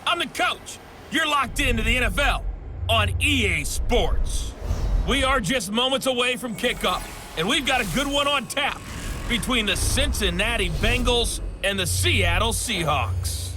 I'm the coach. You're locked into the NFL on EA Sports. We are just moments away from kickoff, and we've got a good one on tap between the Cincinnati Bengals and the Seattle Seahawks.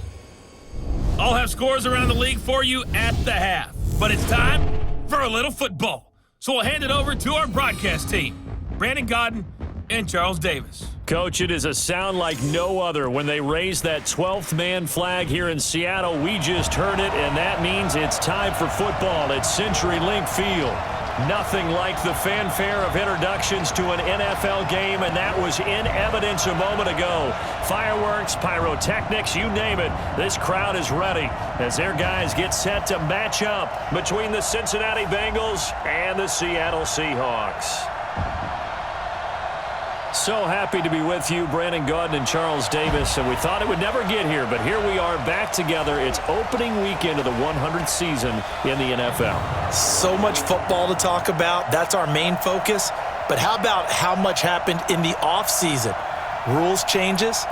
I'll have scores around the league for you at the half, but it's time for a little football. So we'll hand it over to our broadcast team, Brandon Godden and Charles Davis. Coach, it is a sound like no other when they raise that 12th man flag here in Seattle. We just heard it, and that means it's time for football at CenturyLink Field. Nothing like the fanfare of introductions to an NFL game, and that was in evidence a moment ago. Fireworks, pyrotechnics, you name it. This crowd is ready as their guys get set to match up between the Cincinnati Bengals and the Seattle Seahawks. So happy to be with you, Brandon Godden and Charles Davis, and we thought it would never get here, but here we are back together. It's opening weekend of the 100th season in the NFL. So much football to talk about. That's our main focus. But how about how much happened in the offseason? Rules changes.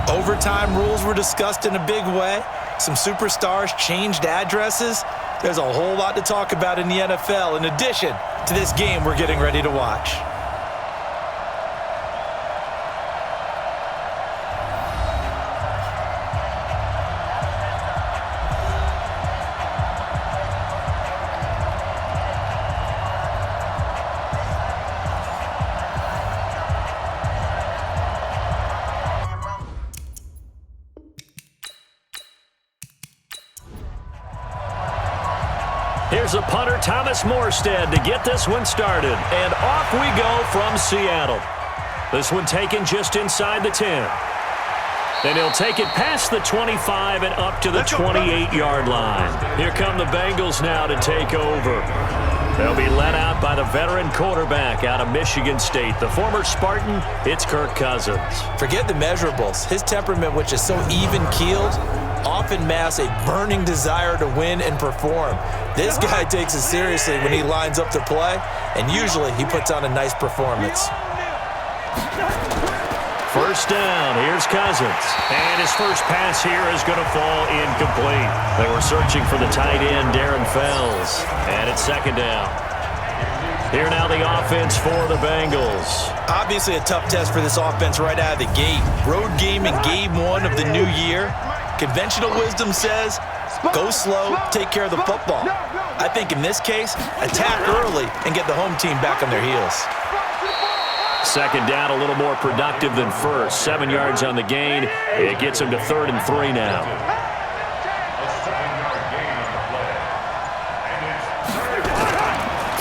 Overtime rules were discussed in a big way. Some superstars changed addresses. There's a whole lot to talk about in the NFL in addition to this game we're getting ready to watch. Here's a punter, Thomas Morstead, to get this one started. And off we go from Seattle. This one taken just inside the 10. And he'll take it past the 25 and up to the 28-yard line. Here come the Bengals now to take over. They'll be led out by the veteran quarterback out of Michigan State. The former Spartan, it's Kirk Cousins. Forget the measurables. His temperament, which is so even-keeled, often masks a burning desire to win and perform. This guy takes it seriously when he lines up to play, and usually he puts on a nice performance. First down, here's Cousins. And his first pass here is going to fall incomplete. They were searching for the tight end, Darren Fells. And it's second down. Here now the offense for the Bengals. Obviously a tough test for this offense right out of the gate. Road game in game one of the new year. Conventional wisdom says, go slow, take care of the football. I think in this case, attack early and get the home team back on their heels. Second down, a little more productive than first. 7 yards on the gain. It gets him to 3rd and 3 now.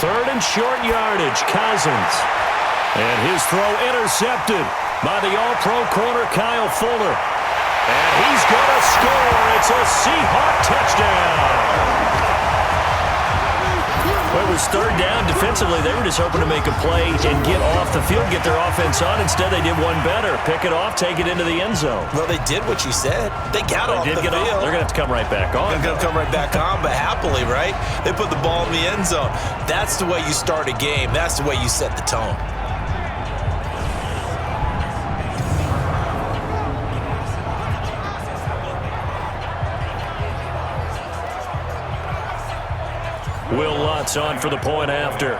Third and short yardage, Cousins. And his throw intercepted by the all-pro corner, Kyle Fuller. And he's going to score. It's a Seahawk touchdown. Well, it was third down. Defensively, they were just hoping to make a play and get off the field, get their offense on. Instead, they did one better. Pick it off, take it into the end zone. Well, they did what you said. They got off the field. They're going to have to come right back on. They're going to come right back on, but happily, right? They put the ball in the end zone. That's the way you start a game. That's the way you set the tone. Will Lutz on for the point after.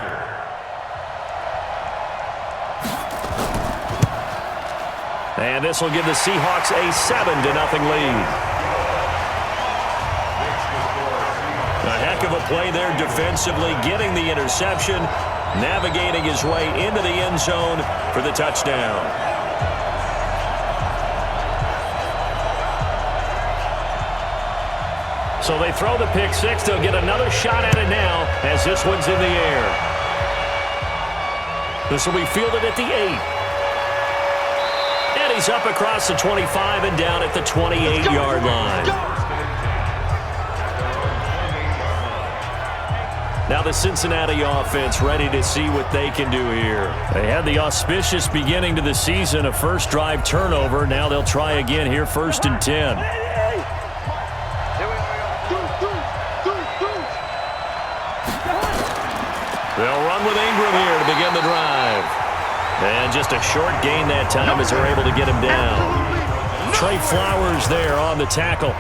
And this will give the Seahawks a 7-0 lead. A heck of a play there defensively, getting the interception, navigating his way into the end zone for the touchdown. So they throw the pick six. They'll get another shot at it now as this one's in the air. This will be fielded at the 8. And he's up across the 25 and down at the 28-yard line. Now the Cincinnati offense ready to see what they can do here. They had the auspicious beginning to the season, a first drive turnover. Now they'll try again here, 1st and 10. They'll run with Ingram here to begin the drive. And just a short gain that time as they're able to get him down. Trey Flowers there on the tackle.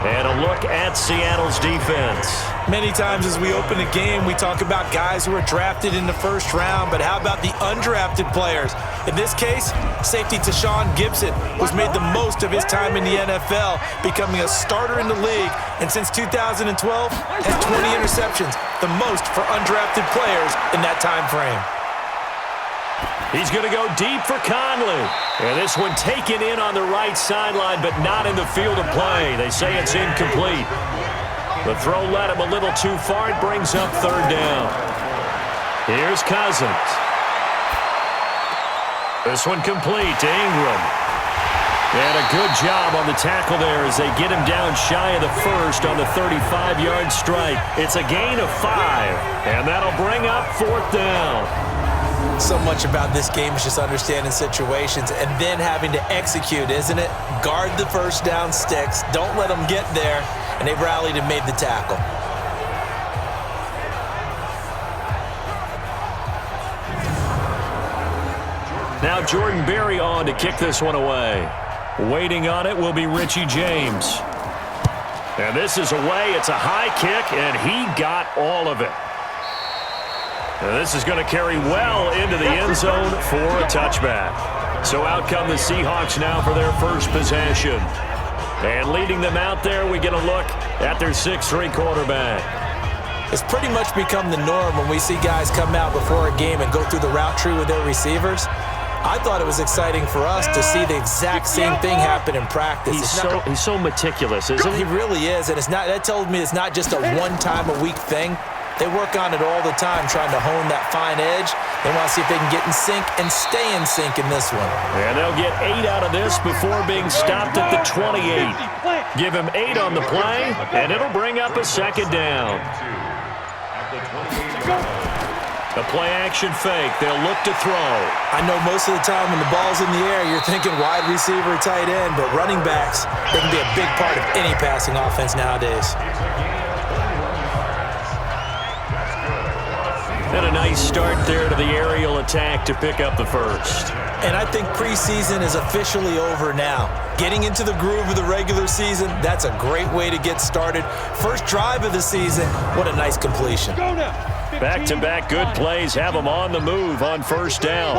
And a look at Seattle's defense. Many times as we open a game, we talk about guys who are drafted in the first round, but how about the undrafted players? In this case, safety Tashawn Gibson, who's made the most of his time in the NFL, becoming a starter in the league, and since 2012, has 20 interceptions, the most for undrafted players in that time frame. He's going to go deep for Conley. And this one taken in on the right sideline, but not in the field of play. They say it's incomplete. The throw led him a little too far. It brings up third down. Here's Cousins. This one complete to Ingram. And a good job on the tackle there as they get him down shy of the first on the 35-yard strike. It's a gain of 5, and that'll bring up fourth down. So much about this game is just understanding situations and then having to execute, isn't it? Guard the first down sticks. Don't let them get there. And they rallied and made the tackle. Now Jordan Berry on to kick this one away. Waiting on it will be Richie James. And this is away. It's a high kick, and he got all of it. And this is going to carry well into the end zone for a touchback. So out come the Seahawks now for their first possession. And leading them out there, we get a look at their 6'3" quarterback. It's pretty much become the norm when we see guys come out before a game and go through the route tree with their receivers. I thought it was exciting for us to see the exact same thing happen in practice. He's so meticulous, isn't he? He really is, and that told me it's not just a one-time-a-week thing. They work on it all the time, trying to hone that fine edge. They want to see if they can get in sync and stay in sync in this one. And they'll get 8 out of this before being stopped at the 28. Give him 8 on the play, and it'll bring up a second down. A play-action fake. They'll look to throw. I know most of the time when the ball's in the air, you're thinking wide receiver, tight end, but running backs, they can be a big part of any passing offense nowadays. And a nice start there to the aerial attack to pick up the first. And I think preseason is officially over now. Getting into the groove of the regular season, that's a great way to get started. First drive of the season, what a nice completion. Back-to-back good plays have them on the move on first down.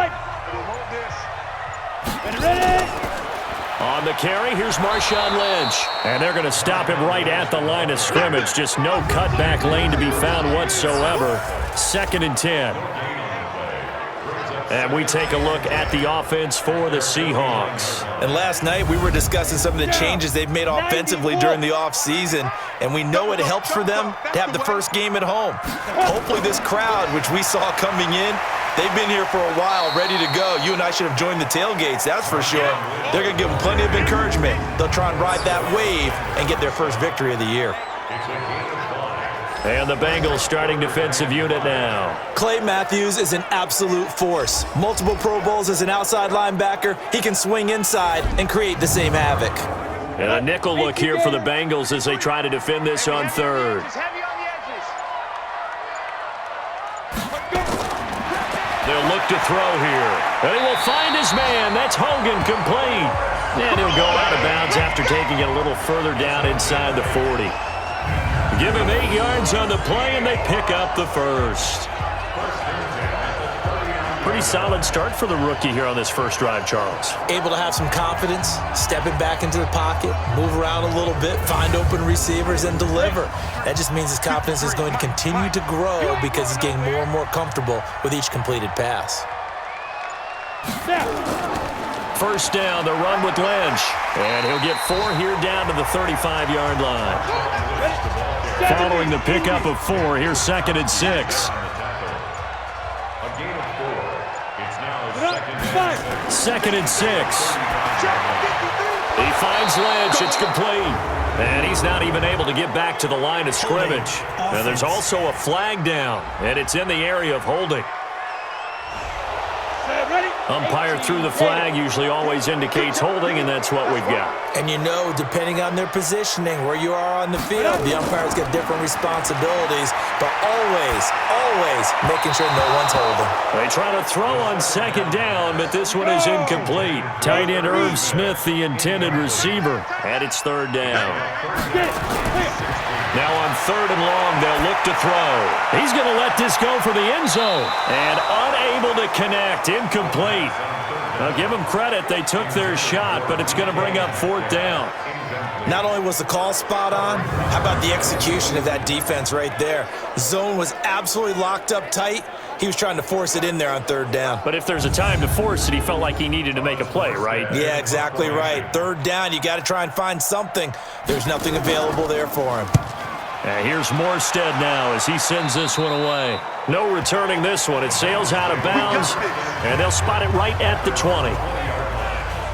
On the carry, here's Marshawn Lynch. And they're going to stop him right at the line of scrimmage. Just no cutback lane to be found whatsoever. 2nd and 10. And we take a look at the offense for the Seahawks. And last night we were discussing some of the changes they've made offensively during the offseason, and we know it helps for them to have the first game at home. Hopefully this crowd, which we saw coming in, they've been here for a while, ready to go. You and I should have joined the tailgates, that's for sure. They're going to give them plenty of encouragement. They'll try and ride that wave and get their first victory of the year. And the Bengals starting defensive unit now. Clay Matthews is an absolute force. Multiple Pro Bowls as an outside linebacker. He can swing inside and create the same havoc. And a nickel look here for the Bengals as they try to defend this on third. They'll look to throw here. And he will find his man. That's Hogan, complete. And he'll go out of bounds after taking it a little further down inside the 40. Give him 8 yards on the play, and they pick up the first. Pretty solid start for the rookie here on this first drive, Charles. Able to have some confidence, stepping back into the pocket, move around a little bit, find open receivers, and deliver. That just means his confidence is going to continue to grow because he's getting more and more comfortable with each completed pass. First down, the run with Lynch. And he'll get 4 here down to the 35-yard line. Following the pickup of 4, here's 2nd and 6. Second and 6. He finds Lynch. It's complete. And he's not even able to get back to the line of scrimmage. And there's also a flag down, and it's in the area of holding. Ready? Umpire threw the flag, usually always indicates holding, and that's what we've got. And you know, depending on their positioning, where you are on the field, the umpires get different responsibilities, but always making sure no one's holding. They try to throw on second down, but this one is incomplete. Tight end Irv Smith, the intended receiver, and it's third down. Now on third and long, they'll look to throw. He's going to let this go for the end zone, and unable to connect, incomplete. I'll give them credit. They took their shot, but it's going to bring up fourth down. Not only was the call spot on, how about the execution of that defense right there? Zone was absolutely locked up tight. He was trying to force it in there on third down. But if there's a time to force it, he felt like he needed to make a play, right? Yeah, exactly right. Third down, you got to try and find something. There's nothing available there for him. And here's Morstead now as he sends this one away. No returning this one. It sails out of bounds, and they'll spot it right at the 20.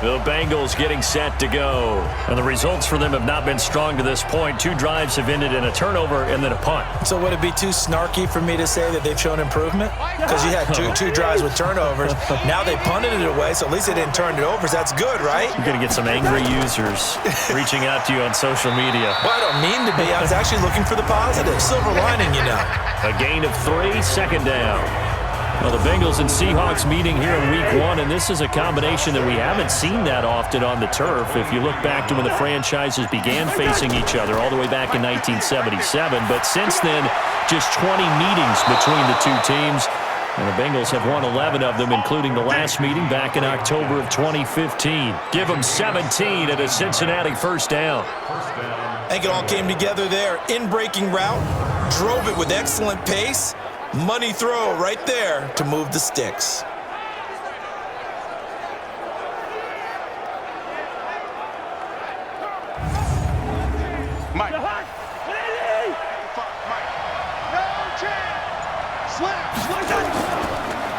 The Bengals getting set to go. And the results for them have not been strong to this point. 2 drives have ended in a turnover and then a punt. So would it be too snarky for me to say that they've shown improvement? Because you had two drives with turnovers. Now they punted it away, so at least they didn't turn it over. So that's good, right? You're going to get some angry users reaching out to you on social media. Well, I don't mean to be. I was actually looking for the positive. Silver lining, you know. A gain of 3, second down. Well, the Bengals and Seahawks meeting here in Week 1, and this is a combination that we haven't seen that often on the turf. If you look back to when the franchises began facing each other all the way back in 1977, but since then, just 20 meetings between the two teams, and the Bengals have won 11 of them, including the last meeting back in October of 2015. Give them 17 at a Cincinnati first down. I think it all came together there. In-breaking route, drove it with excellent pace. Money throw right there to move the sticks. Mike.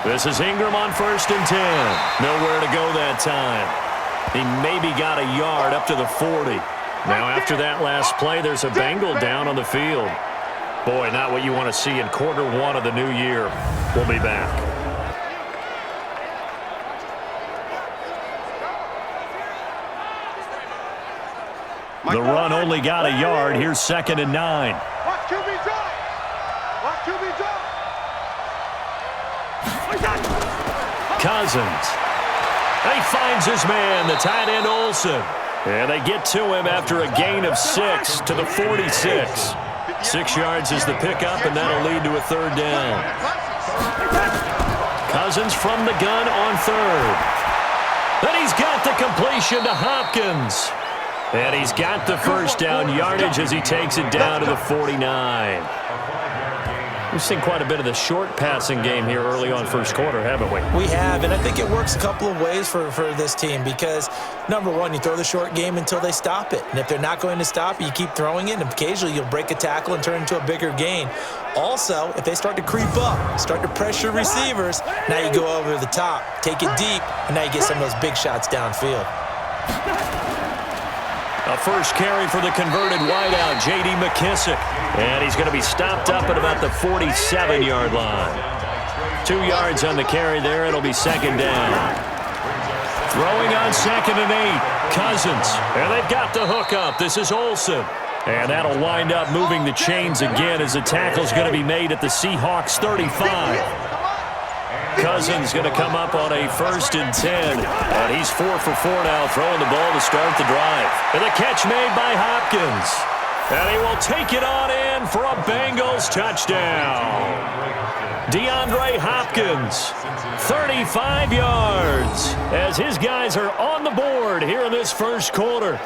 This is Ingram on 1st and 10. Nowhere to go that time. He maybe got a yard up to the 40. Now after that last play, there's a Bengal down on the field. Boy, not what you want to see in quarter 1 of the new year. We'll be back. The run only got a yard. Here's 2nd and 9. What can be done? What can be done? Cousins. He finds his man, the tight end Olsen. And they get to him after a gain of 6 to the 46. 6 yards is the pickup, and that'll lead to a third down. Cousins from the gun on third. And he's got the completion to Hopkins. And he's got the first down yardage as he takes it down to the 49. We've seen quite a bit of the short passing game here early on first quarter, haven't we? We have, and I think it works a couple of ways for this team because, number one, you throw the short game until they stop it. And if they're not going to stop it, you keep throwing it, and occasionally you'll break a tackle and turn into a bigger gain. Also, if they start to creep up, start to pressure receivers, now you go over the top, take it deep, and now you get some of those big shots downfield. A first carry for the converted wideout, J.D. McKissick. And he's going to be stopped up at about the 47-yard line. 2 yards on the carry there. It'll be second down. Throwing on 2nd and 8. Cousins. And they've got the hook up. This is Olsen. And that'll wind up moving the chains again as the tackle's going to be made at the Seahawks 35. Cousins going to come up on a 1st and 10. And he's 4 for 4 now, throwing the ball to start the drive. And the catch made by Hopkins. And he will take it on in for a Bengals touchdown. DeAndre Hopkins, 35 yards, as his guys are on the board here in this first quarter.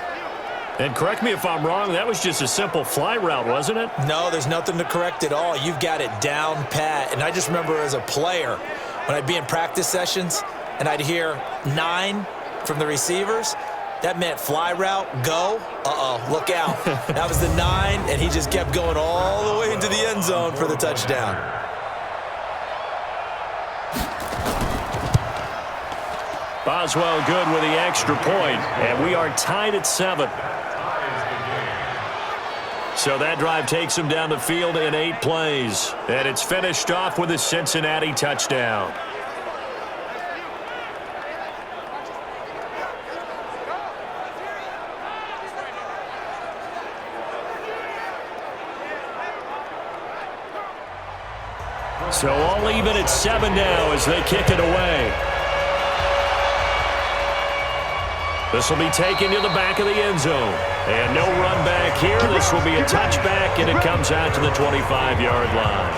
And correct me if I'm wrong, that was just a simple fly route, wasn't it? No, there's nothing to correct at all. You've got it down pat. And I just remember as a player, when I'd be in practice sessions and I'd hear 9 from the receivers, that meant fly route, go, look out. That was the 9, and he just kept going all the way into the end zone for the touchdown. Boswell good with the extra point, and we are tied at 7. So that drive takes him down the field in 8 plays, and it's finished off with a Cincinnati touchdown. So all even at 7 now as they kick it away. This will be taken to the back of the end zone. And no run back here. This will be a touchback, and it comes out to the 25-yard line.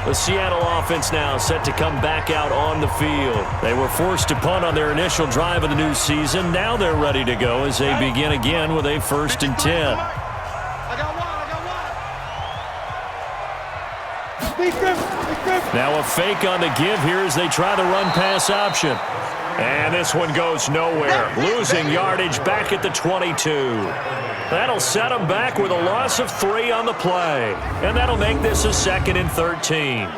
The Seattle offense now set to come back out on the field. They were forced to punt on their initial drive of the new season. Now they're ready to go as they begin again with a 1st and 10. Now a fake on the give here as they try the run-pass option. And this one goes nowhere. Losing yardage back at the 22. That'll set them back with a loss of 3 on the play. And that'll make this a 2nd and 13.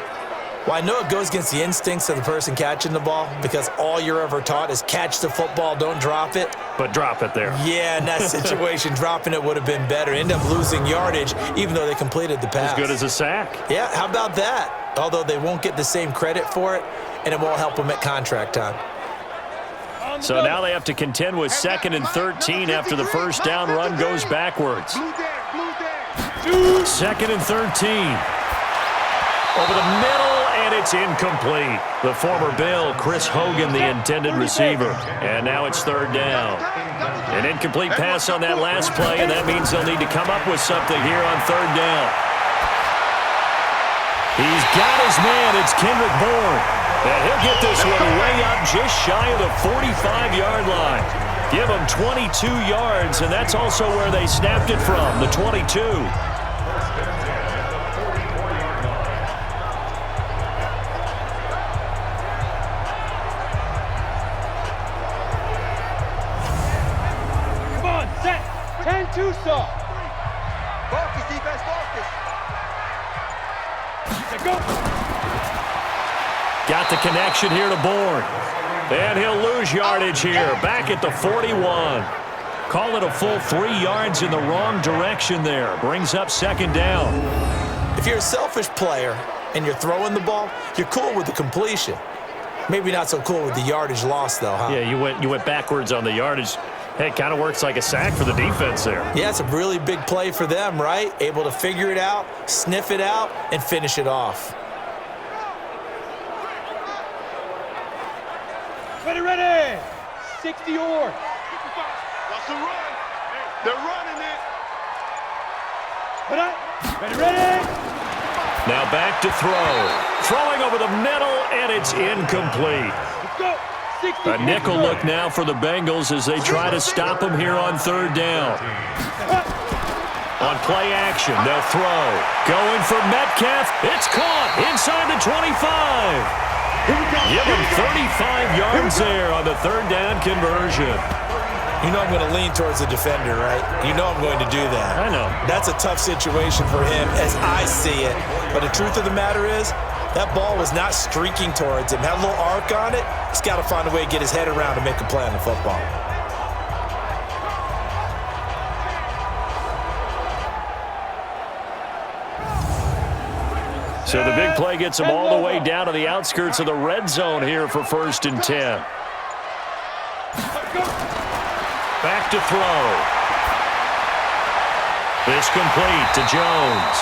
Well, I know it goes against the instincts of the person catching the ball because all you're ever taught is catch the football, don't drop it. But drop it there. Yeah, in that situation, dropping it would have been better. End up losing yardage even though they completed the pass. As good as a sack. Yeah, how about that? Although they won't get the same credit for it, and it won't help them at contract time. So now they have to contend with 2nd and 13 after the first down run goes backwards. 2nd and 13. Over the middle, and it's incomplete. The former Bill, Chris Hogan, the intended receiver. And now it's 3rd down. An incomplete pass on that last play, and that means they'll need to come up with something here on 3rd down. He's got his man. It's Kendrick Bourne. And he'll get this one way up just shy of the 45-yard line. Give him 22 yards, and that's also where they snapped it from, the 22. Come on, set. 10-2 saw. Focus, defense, focus. Go. Got the connection here to Bourne. And he'll lose yardage here, back at the 41. Call it a full 3 yards in the wrong direction there. Brings up 2nd down. If you're a selfish player and you're throwing the ball, you're cool with the completion. Maybe not so cool with the yardage loss, though, huh? Yeah, you went backwards on the yardage. Hey, it kind of works like a sack for the defense there. Yeah, it's a really big play for them, right? Able to figure it out, sniff it out, and finish it off. Ready. 60 yards. Watch the run. They're running it. Ready. Now back to throw. Throwing over the middle, and it's incomplete. Let's go. 60. A nickel look now for the Bengals as they try to stop him here on 3rd down. On play action, they'll throw. Going for Metcalf. It's caught inside the 25. Give him 35 yards there on the 3rd down conversion. You know I'm going to lean towards the defender, right? You know I'm going to do that. I know. That's a tough situation for him as I see it. But the truth of the matter is, that ball was not streaking towards him. Had a little arc on it. He's got to find a way to get his head around and make a play on the football. So the big play gets him all the way down to the outskirts of the red zone here for 1st and 10. Back to throw. This complete to Jones.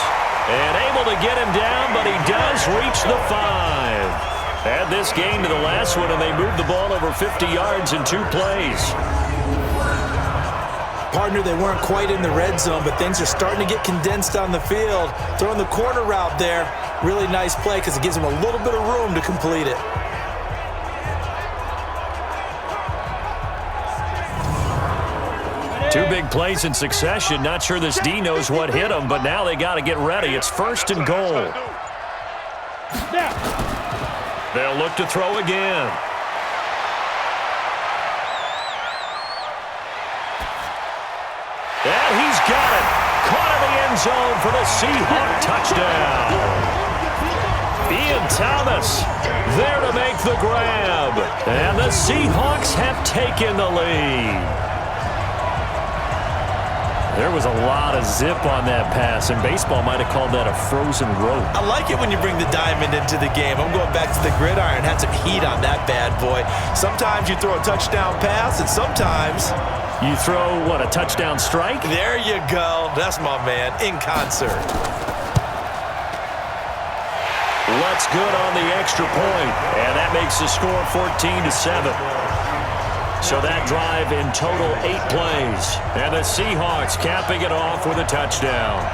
And able to get him down, but he does reach the 5. Add this game to the last one, and they moved the ball over 50 yards in 2 plays. Partner, they weren't quite in the red zone, but things are starting to get condensed on the field. Throwing the corner route there, really nice play because it gives them a little bit of room to complete it. Two big plays in succession. Not sure this D knows what hit him, but now they got to get ready. It's 1st and goal. They'll look to throw again. And he's got it. Caught in the end zone for the Seahawk touchdown. Ian Thomas there to make the grab. And the Seahawks have taken the lead. There was a lot of zip on that pass, and baseball might have called that a frozen rope. I like it when you bring the diamond into the game. I'm going back to the gridiron. Had some heat on that bad boy. Sometimes you throw a touchdown pass, and sometimes you throw, what, a touchdown strike? There you go. That's my man, in concert. What's good on the extra point? And that makes the score 14-7. So that drive in total 8 plays. And the Seahawks capping it off with a touchdown.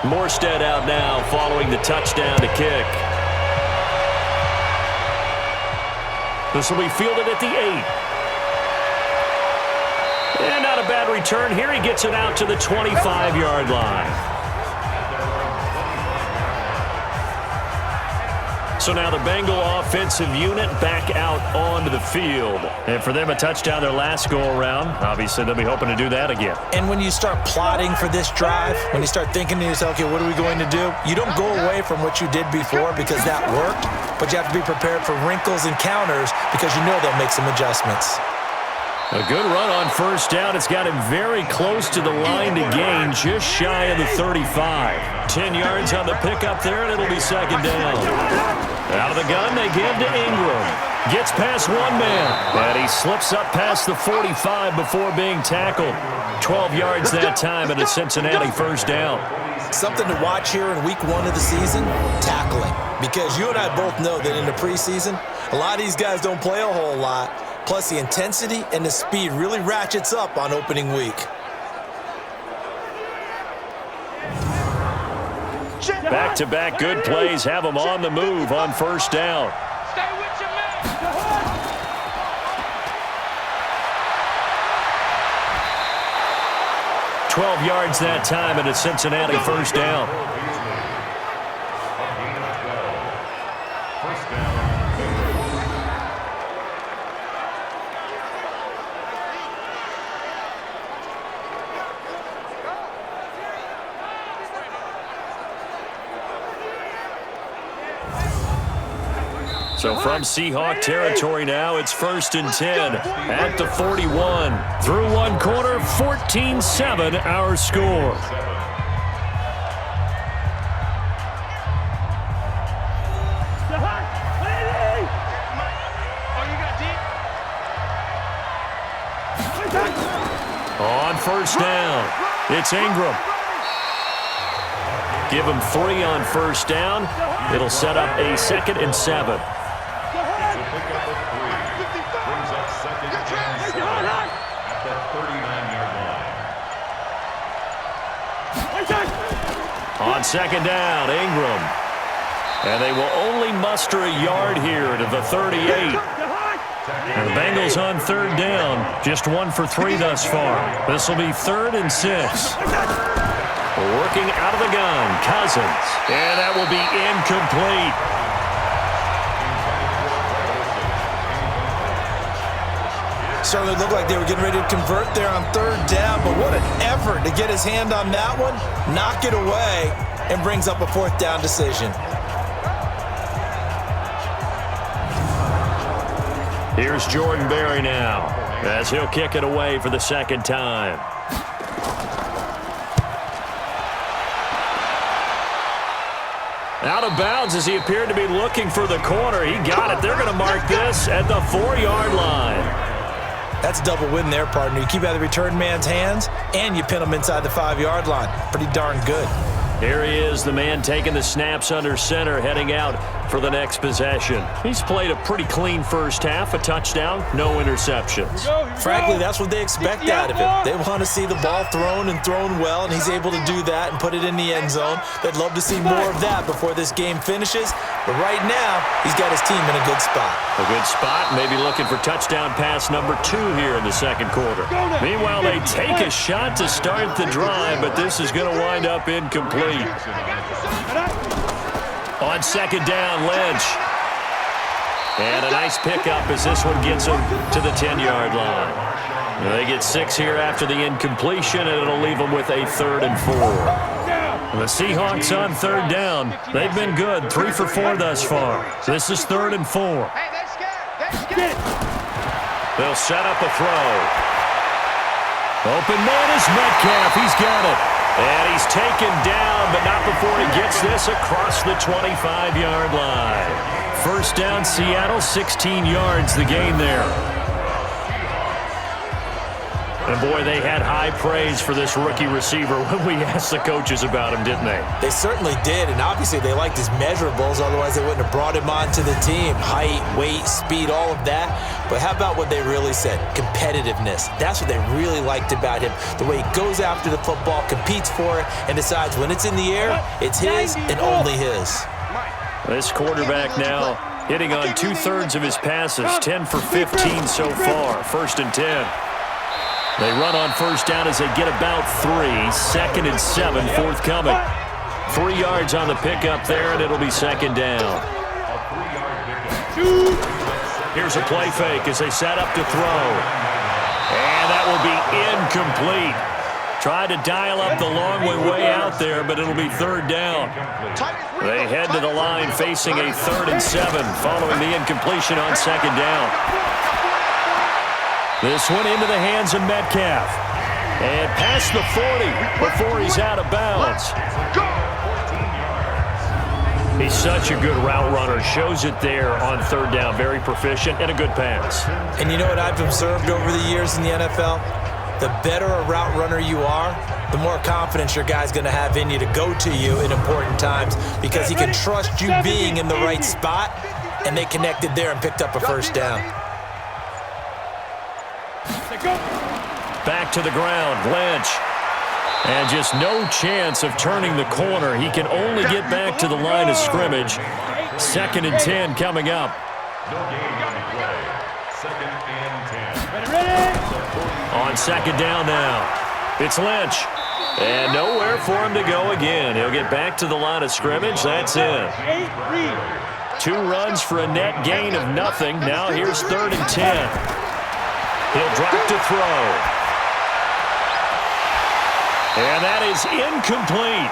Morstead out now following the touchdown to kick. This will be fielded at the 8. And not a bad return here. He gets it out to the 25-yard line. So now the Bengal offensive unit back out onto the field. And for them, a touchdown their last go-around. Obviously, they'll be hoping to do that again. And when you start plotting for this drive, when you start thinking to yourself, okay, what are we going to do? You don't go away from what you did before because that worked, but you have to be prepared for wrinkles and counters because you know they'll make some adjustments. A good run on first down. It's got him very close to the line to gain, just shy of the 35. 10 yards on the pickup there, and it'll be second down. Out of the gun, they give to Ingram. Gets past one man, and he slips up past the 45 before being tackled. 12 yards that time, and a Cincinnati first down. Something to watch here in week 1 of the season, tackling. Because you and I both know that in the preseason, a lot of these guys don't play a whole lot. Plus, the intensity and the speed really ratchets up on opening week. Back-to-back good plays have them on the move on first down. Stay with your man. 12 yards that time, and a Cincinnati first down. So from Seahawk territory now, it's 1st and 10 at the 41. Through one quarter, 14-7 our score. On first down, it's Ingram. Give him 3 on first down. It'll set up a 2nd and 7. On second down, Ingram. And they will only muster a yard here to the 38. And the Bengals on third down, just 1 for 3 thus far. This will be 3rd and 6. Working out of the gun, Cousins. And that will be incomplete. Certainly looked like they were getting ready to convert there on third down, but what an effort to get his hand on that one, knock it away, and brings up a 4th down decision. Here's Jordan Berry now, as he'll kick it away for the 2nd time. Out of bounds as he appeared to be looking for the corner. He got it. They're going to mark this at the 4-yard line. That's a double win there, partner. You keep out of the return man's hands, and you pin him inside the 5-yard line. Pretty darn good. Here he is, the man taking the snaps under center, heading out for the next possession. He's played a pretty clean first half, a touchdown, no interceptions. Frankly, that's what they expect out of him. They want to see the ball thrown and thrown well, and he's able to do that and put it in the end zone. They'd love to see more of that before this game finishes, but right now, he's got his team in a good spot. A good spot, maybe looking for touchdown pass number 2 here in the 2nd quarter. Meanwhile, they take a shot to start the drive, but this is going to wind up incomplete. On 2nd down, Lynch. And a nice pickup as this one gets them to the 10-yard line. They get 6 here after the incompletion, and it'll leave them with a 3rd and 4. The Seahawks on 3rd down. They've been good, 3 for 4 thus far. This is 3rd and 4. They'll set up a throw. Open man is Metcalf. He's got it. And he's taken down, but not before he gets this across the 25-yard line. First down, Seattle, 16 yards the gain there. And boy, they had high praise for this rookie receiver when we asked the coaches about him, didn't they? They certainly did, and obviously they liked his measurables, otherwise they wouldn't have brought him onto the team. Height, weight, speed, all of that. But how about what they really said? Competitiveness. That's what they really liked about him. The way he goes after the football, competes for it, and decides when it's in the air, it's his and only his. This quarterback now hitting on 2/3 of his passes, 10 for 15 so far. 1st and 10. They run on first down as they get about 3. 2nd and 7 forthcoming. 3 yards on the pickup there, and it'll be 2nd down. Here's a play fake as they set up to throw. And that will be incomplete. Tried to dial up the long way out there, but it'll be 3rd down. They head to the line facing a 3rd and 7 following the incompletion on 2nd down. This one into the hands of Metcalf. And past the 40 before he's out of bounds. He's such a good route runner. Shows it there on 3rd down. Very proficient and a good pass. And you know what I've observed over the years in the NFL? The better a route runner you are, the more confidence your guy's going to have in you to go to you in important times because he can trust you being in the right spot, and they connected there and picked up a 1st down. Back to the ground, Lynch. And just no chance of turning the corner. He can only get back to the line of scrimmage. 2nd and 10 coming up. On 2nd down now. It's Lynch. And nowhere for him to go again. He'll get back to the line of scrimmage. That's it. 2 runs for a net gain of nothing. Now here's 3rd and 10. He'll drop to throw. And that is incomplete.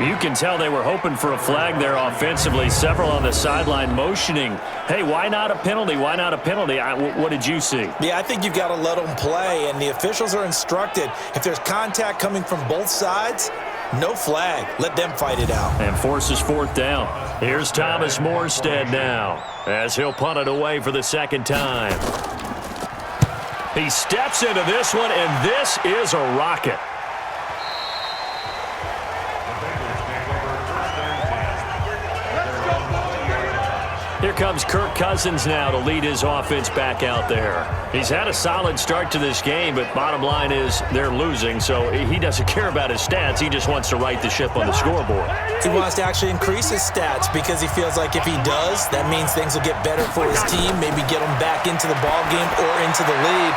You can tell they were hoping for a flag there offensively. Several on the sideline motioning, hey, why not a penalty? Why not a penalty? What did you see? Yeah, I think you've got to let them play, and the officials are instructed. If there's contact coming from both sides, no flag. Let them fight it out. And forces 4th down. Here's Thomas Morstead now as he'll punt it away for the 2nd time. He steps into this one, and this is a rocket. Here comes Kirk Cousins now to lead his offense back out there. He's had a solid start to this game, but bottom line is they're losing, so he doesn't care about his stats. He just wants to right the ship on the scoreboard. He wants to actually increase his stats because he feels like if he does, that means things will get better for his team, maybe get them back into the ball game or into the lead.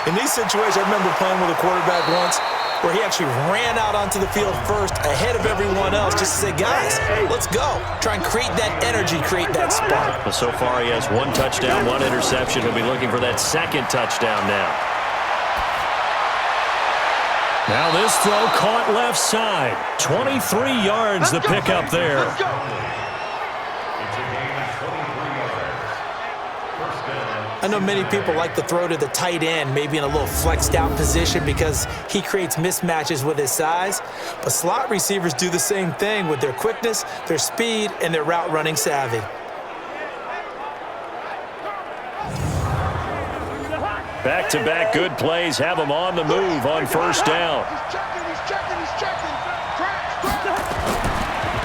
In these situations, I remember playing with a quarterback once where he actually ran out onto the field first ahead of everyone else just to say, guys, let's go. Try and create that energy, create that spark. Well, so far he has 1 touchdown, 1 interception. He'll be looking for that 2nd touchdown now. Now this throw caught left side. 23 yards the pickup there. I know many people like to throw to the tight end, maybe in a little flexed out position because he creates mismatches with his size. But slot receivers do the same thing with their quickness, their speed, and their route running savvy. Back-to-back good plays have him on the move on 1st down.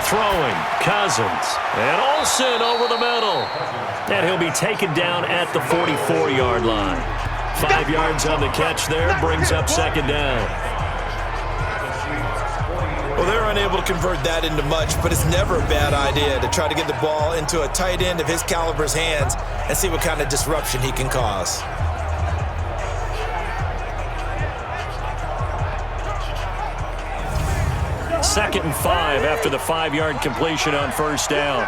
Throwing, Cousins, and Olsen over the middle. And he'll be taken down at the 44-yard line. 5 yards on the catch there, brings up 2nd down. Well, they're unable to convert that into much, but it's never a bad idea to try to get the ball into a tight end of his caliber's hands and see what kind of disruption he can cause. Second and 5 after the 5-yard completion on 1st down.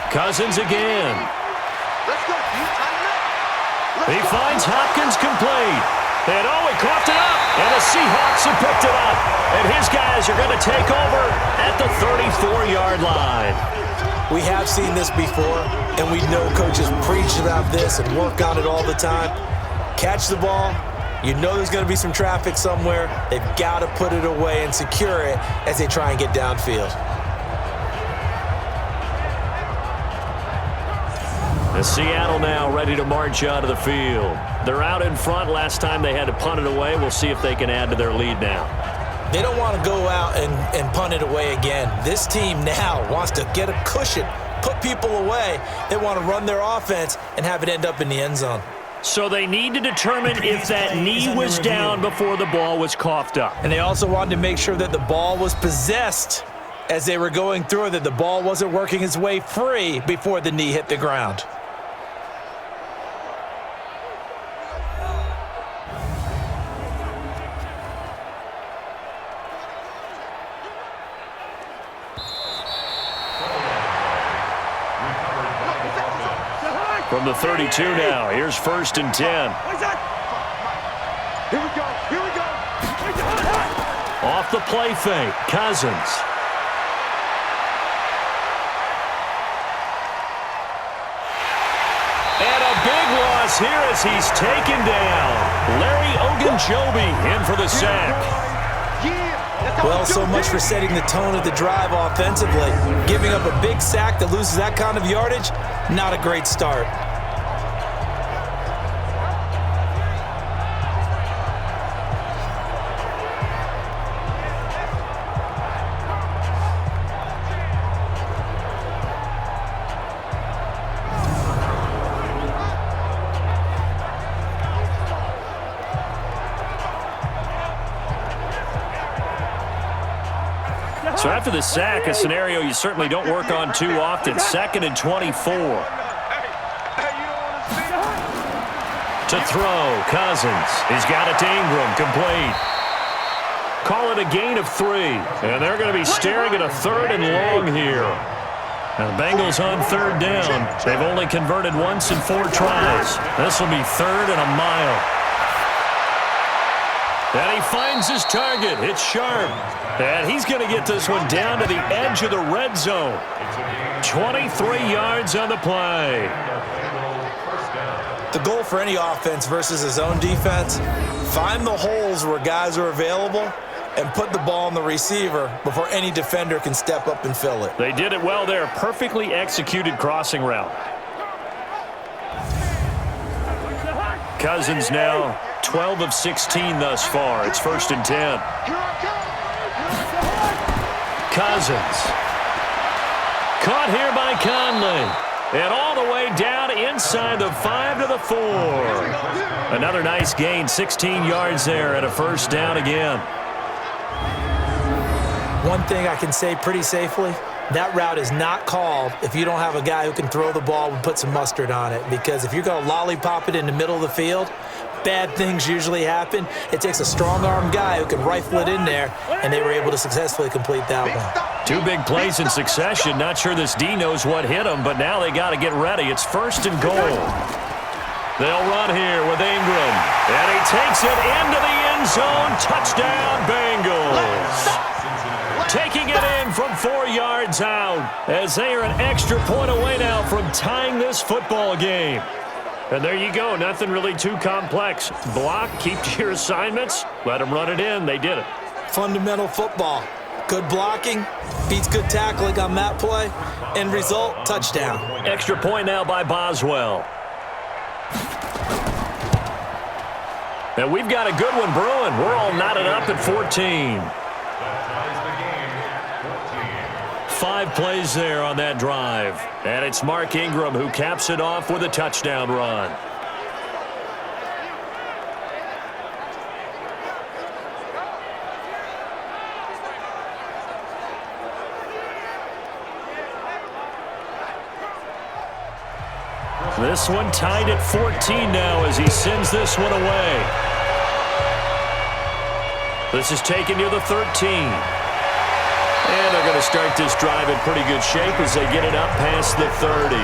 Cousins again. He finds Hopkins complete. And he coughed it up. And the Seahawks have picked it up. And his guys are going to take over at the 34-yard line. We have seen this before, and we know coaches preach about this and work on it all the time. Catch the ball, You know there's going to be some traffic somewhere. They've got to put it away and secure it as they try and get downfield. And Seattle now ready to march onto the field. They're out in front. Last time they had to punt it away. We'll see if they can add to their lead now. They don't want to go out and punt it away again. This team now wants to get a cushion, put people away. They want to run their offense and have it end up in the end zone. So they need to determine if that knee was down before the ball was coughed up. And they also wanted to make sure that the ball was possessed as they were going through it, that the ball wasn't working its way free before the knee hit the ground. From the 32 now, here's 1st and 10. Here we go. Here we go. Off the play fake, Cousins. And a big loss here as he's taken down. Larry Ogunjobi in for the sack. Well, so much for setting the tone of the drive offensively. Giving up a big sack that loses that kind of yardage, not a great start. So after the sack, a scenario you certainly don't work on too often. 2nd and 24. To throw, Cousins. He's got it to Ingram, complete. Call it a gain of 3. And they're going to be staring at a 3rd and long here. Now the Bengals on 3rd down. They've only converted once in 4 tries. This will be 3rd and a mile. And he finds his target. It's Sharp. And he's going to get this one down to the edge of the red zone. 23 yards on the play. The goal for any offense versus his own defense, find the holes where guys are available and put the ball on the receiver before any defender can step up and fill it. They did it well there. Perfectly executed crossing route. Cousins now 12 of 16 thus far. It's 1st and 10. Cousins. Caught here by Conley. And all the way down inside the 5 to the 4. Another nice gain, 16 yards there and a 1st down again. One thing I can say pretty safely, that route is not called if you don't have a guy who can throw the ball and put some mustard on it. Because if you're going to lollipop it in the middle of the field, bad things usually happen. It takes a strong-arm guy who can rifle it in there, and they were able to successfully complete that one. 2 big plays in succession. Not sure this D knows what hit him, but now they got to get ready. It's 1st and goal. They'll run here with Ingram, and he takes it into the end zone. Touchdown, Bengals. Taking it in from 4 yards out as they are an extra point away now from tying this football game. And there you go. Nothing really too complex. Block, keep to your assignments, let them run it in. They did it. Fundamental football. Good blocking, beats good tackling on that play. End result, touchdown. Extra point now by Boswell. And we've got a good one brewing. We're all knotted up at 14. 5 plays there on that drive. And it's Mark Ingram who caps it off with a touchdown run. This one tied at 14 now as he sends this one away. This is taken near the 13. And they're going to start this drive in pretty good shape as they get it up past the 30.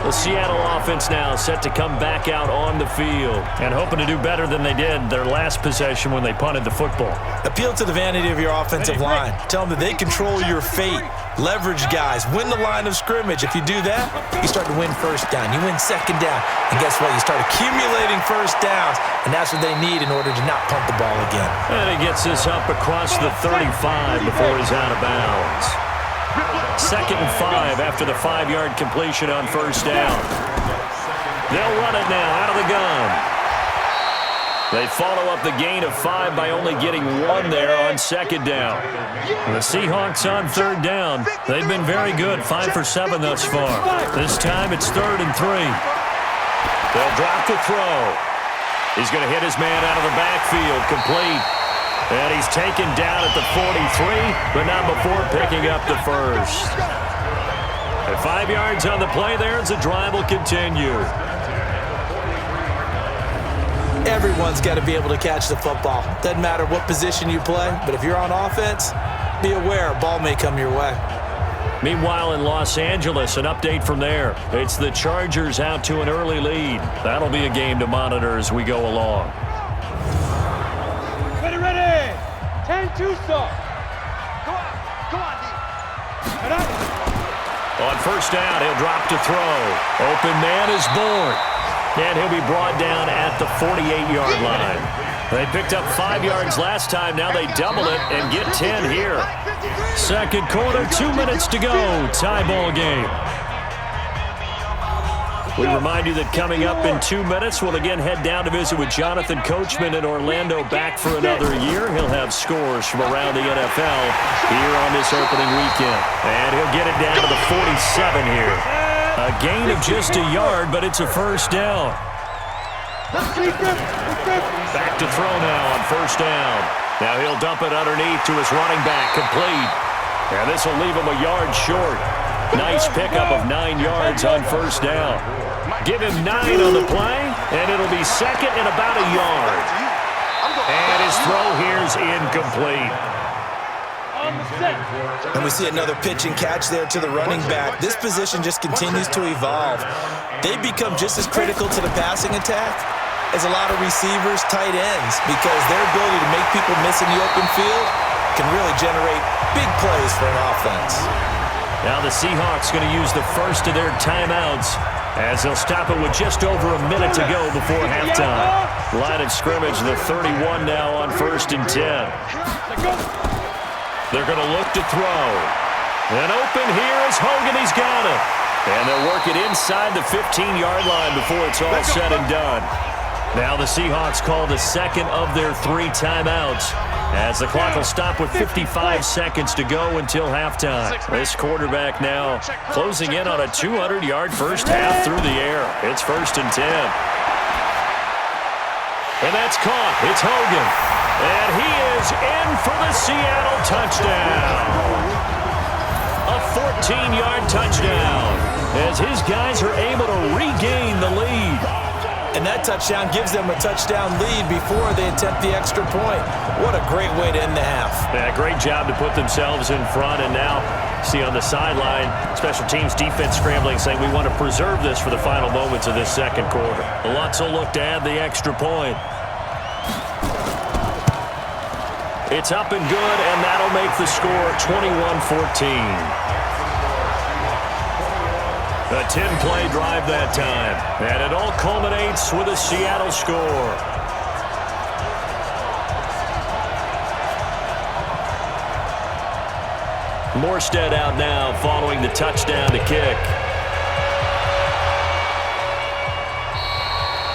The Seattle offense now set to come back out on the field and hoping to do better than they did their last possession when they punted the football. Appeal to the vanity of your offensive line. Tell them that they control your fate. Leverage guys. Win the line of scrimmage. If you do that, you start to win first down. You win second down. And guess what? You start accumulating first downs. And that's what they need in order to not punt the ball again. And he gets this up across the 35 before he's out of bounds. 2nd and 5 after the 5-yard completion on first down. They'll run it now out of the gun. They follow up the gain of 5 by only getting 1 there on 2nd down. The Seahawks on 3rd down. They've been very good, 5 for 7 thus far. This time it's 3rd and 3. They'll drop the throw. He's going to hit his man out of the backfield, complete. And he's taken down at the 43, but not before picking up the first. At 5 yards on the play there as the drive will continue. Everyone's got to be able to catch the football. Doesn't matter what position you play, but if you're on offense, be aware a ball may come your way. Meanwhile, in Los Angeles, an update from there. It's the Chargers out to an early lead. That'll be a game to monitor as we go along. Ready. 10-2 start. Go on, D. On first down, he'll drop to throw. Open man is born. And he'll be brought down at the 48-yard line. They picked up 5 yards last time. Now they double it and get 10 here. Second quarter, 2 minutes to go. Tie ball game. We remind you that coming up in 2 minutes, we'll again head down to visit with Jonathan Coachman in Orlando, back for another year. He'll have scores from around the NFL here on this opening weekend. And he'll get it down to the 47 here. A gain of just a yard, but it's a first down. Back to throw now on first down. Now he'll dump it underneath to his running back, complete. And this will leave him a yard short. Nice pickup of 9 yards on first down. Give him 9 on the play, and it'll be second and about a yard. And his throw here's incomplete. And we see another pitch and catch there to the running back. This position just continues to evolve. They become just as critical to the passing attack as a lot of receivers, tight ends, because their ability to make people miss in the open field can really generate big plays for an offense. Now the Seahawks going to use the first of their timeouts as they'll stop it with just over a minute to go before halftime. Line of scrimmage, the 31 now on 1st and 10. They're going to look to throw. And open here is Hogan. He's got it. And they'll work it inside the 15-yard line before it's all said and done. Now the Seahawks call the second of their 3 timeouts as the clock will stop with 55 seconds to go until halftime. This quarterback now closing in on a 200-yard first half through the air. It's 1st and 10. And that's caught. It's Hogan. And he is in for the Seattle touchdown. A 14-yard touchdown as his guys are able to regain the lead. And that touchdown gives them a touchdown lead before they attempt the extra point. What a great way to end the half. Yeah, great job to put themselves in front. And now, see on the sideline, special teams defense scrambling, saying we want to preserve this for the final moments of this second quarter. Lutz will look to add the extra point. It's up and good, and that'll make the score 21-14. A 10-play drive that time, and it all culminates with a Seattle score. Morstead out now following the touchdown to kick.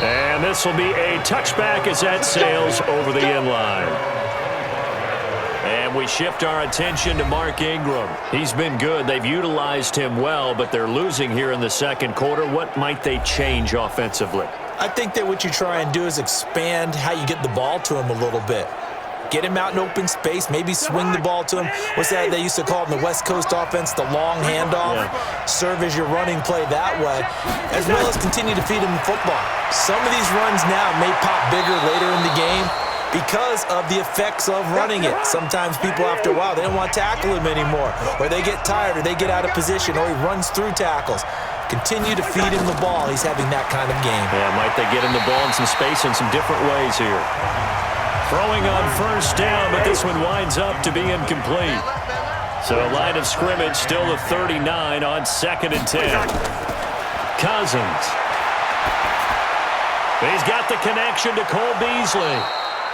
And this will be a touchback as that sails over the end line. And we shift our attention to Mark Ingram. He's been good. They've utilized him well, but they're losing here in the second quarter. What might they change offensively? I think that what you try and do is expand how you get the ball to him a little bit. Get him out in open space, maybe swing the ball to him. What's that they used to call it in the West Coast offense, the long handoff? Yeah. Serve as your running play that way, as well as continue to feed him the football. Some of these runs now may pop bigger later in the game, because of the effects of running it. Sometimes people, after a while, they don't want to tackle him anymore, or they get tired, or they get out of position, or he runs through tackles. Continue to feed him the ball. He's having that kind of game. Yeah, might they get him the ball in some space in some different ways here. Throwing on first down, but this one winds up to be incomplete. So line of scrimmage still the 39 on 2nd and 10. Cousins. He's got the connection to Cole Beasley.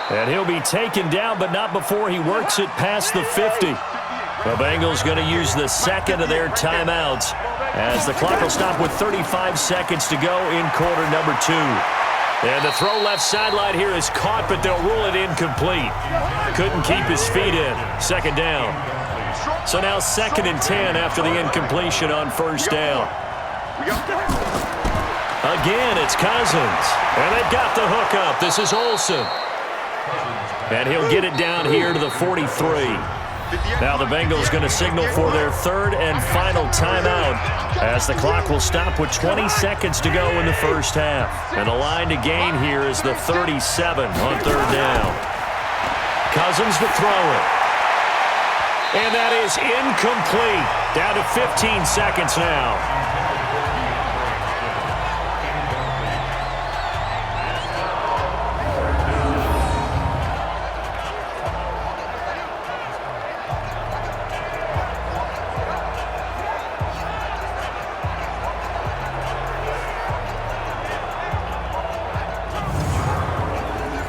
And he'll be taken down, but not before he works it past the 50. The Bengals going to use the second of their timeouts as the clock will stop with 35 seconds to go in quarter number 2. And the throw left sideline here is caught, but they'll rule it incomplete. Couldn't keep his feet in. 2nd down. So now 2nd and 10 after the incompletion on first down. Again, it's Cousins. And they've got the hook up. This is Olsen. And he'll get it down here to the 43. Now the Bengals going to signal for their 3rd and final timeout as the clock will stop with 20 seconds to go in the first half. And the line to gain here is the 37 on 3rd down. Cousins to throw it. And that is incomplete. Down to 15 seconds now.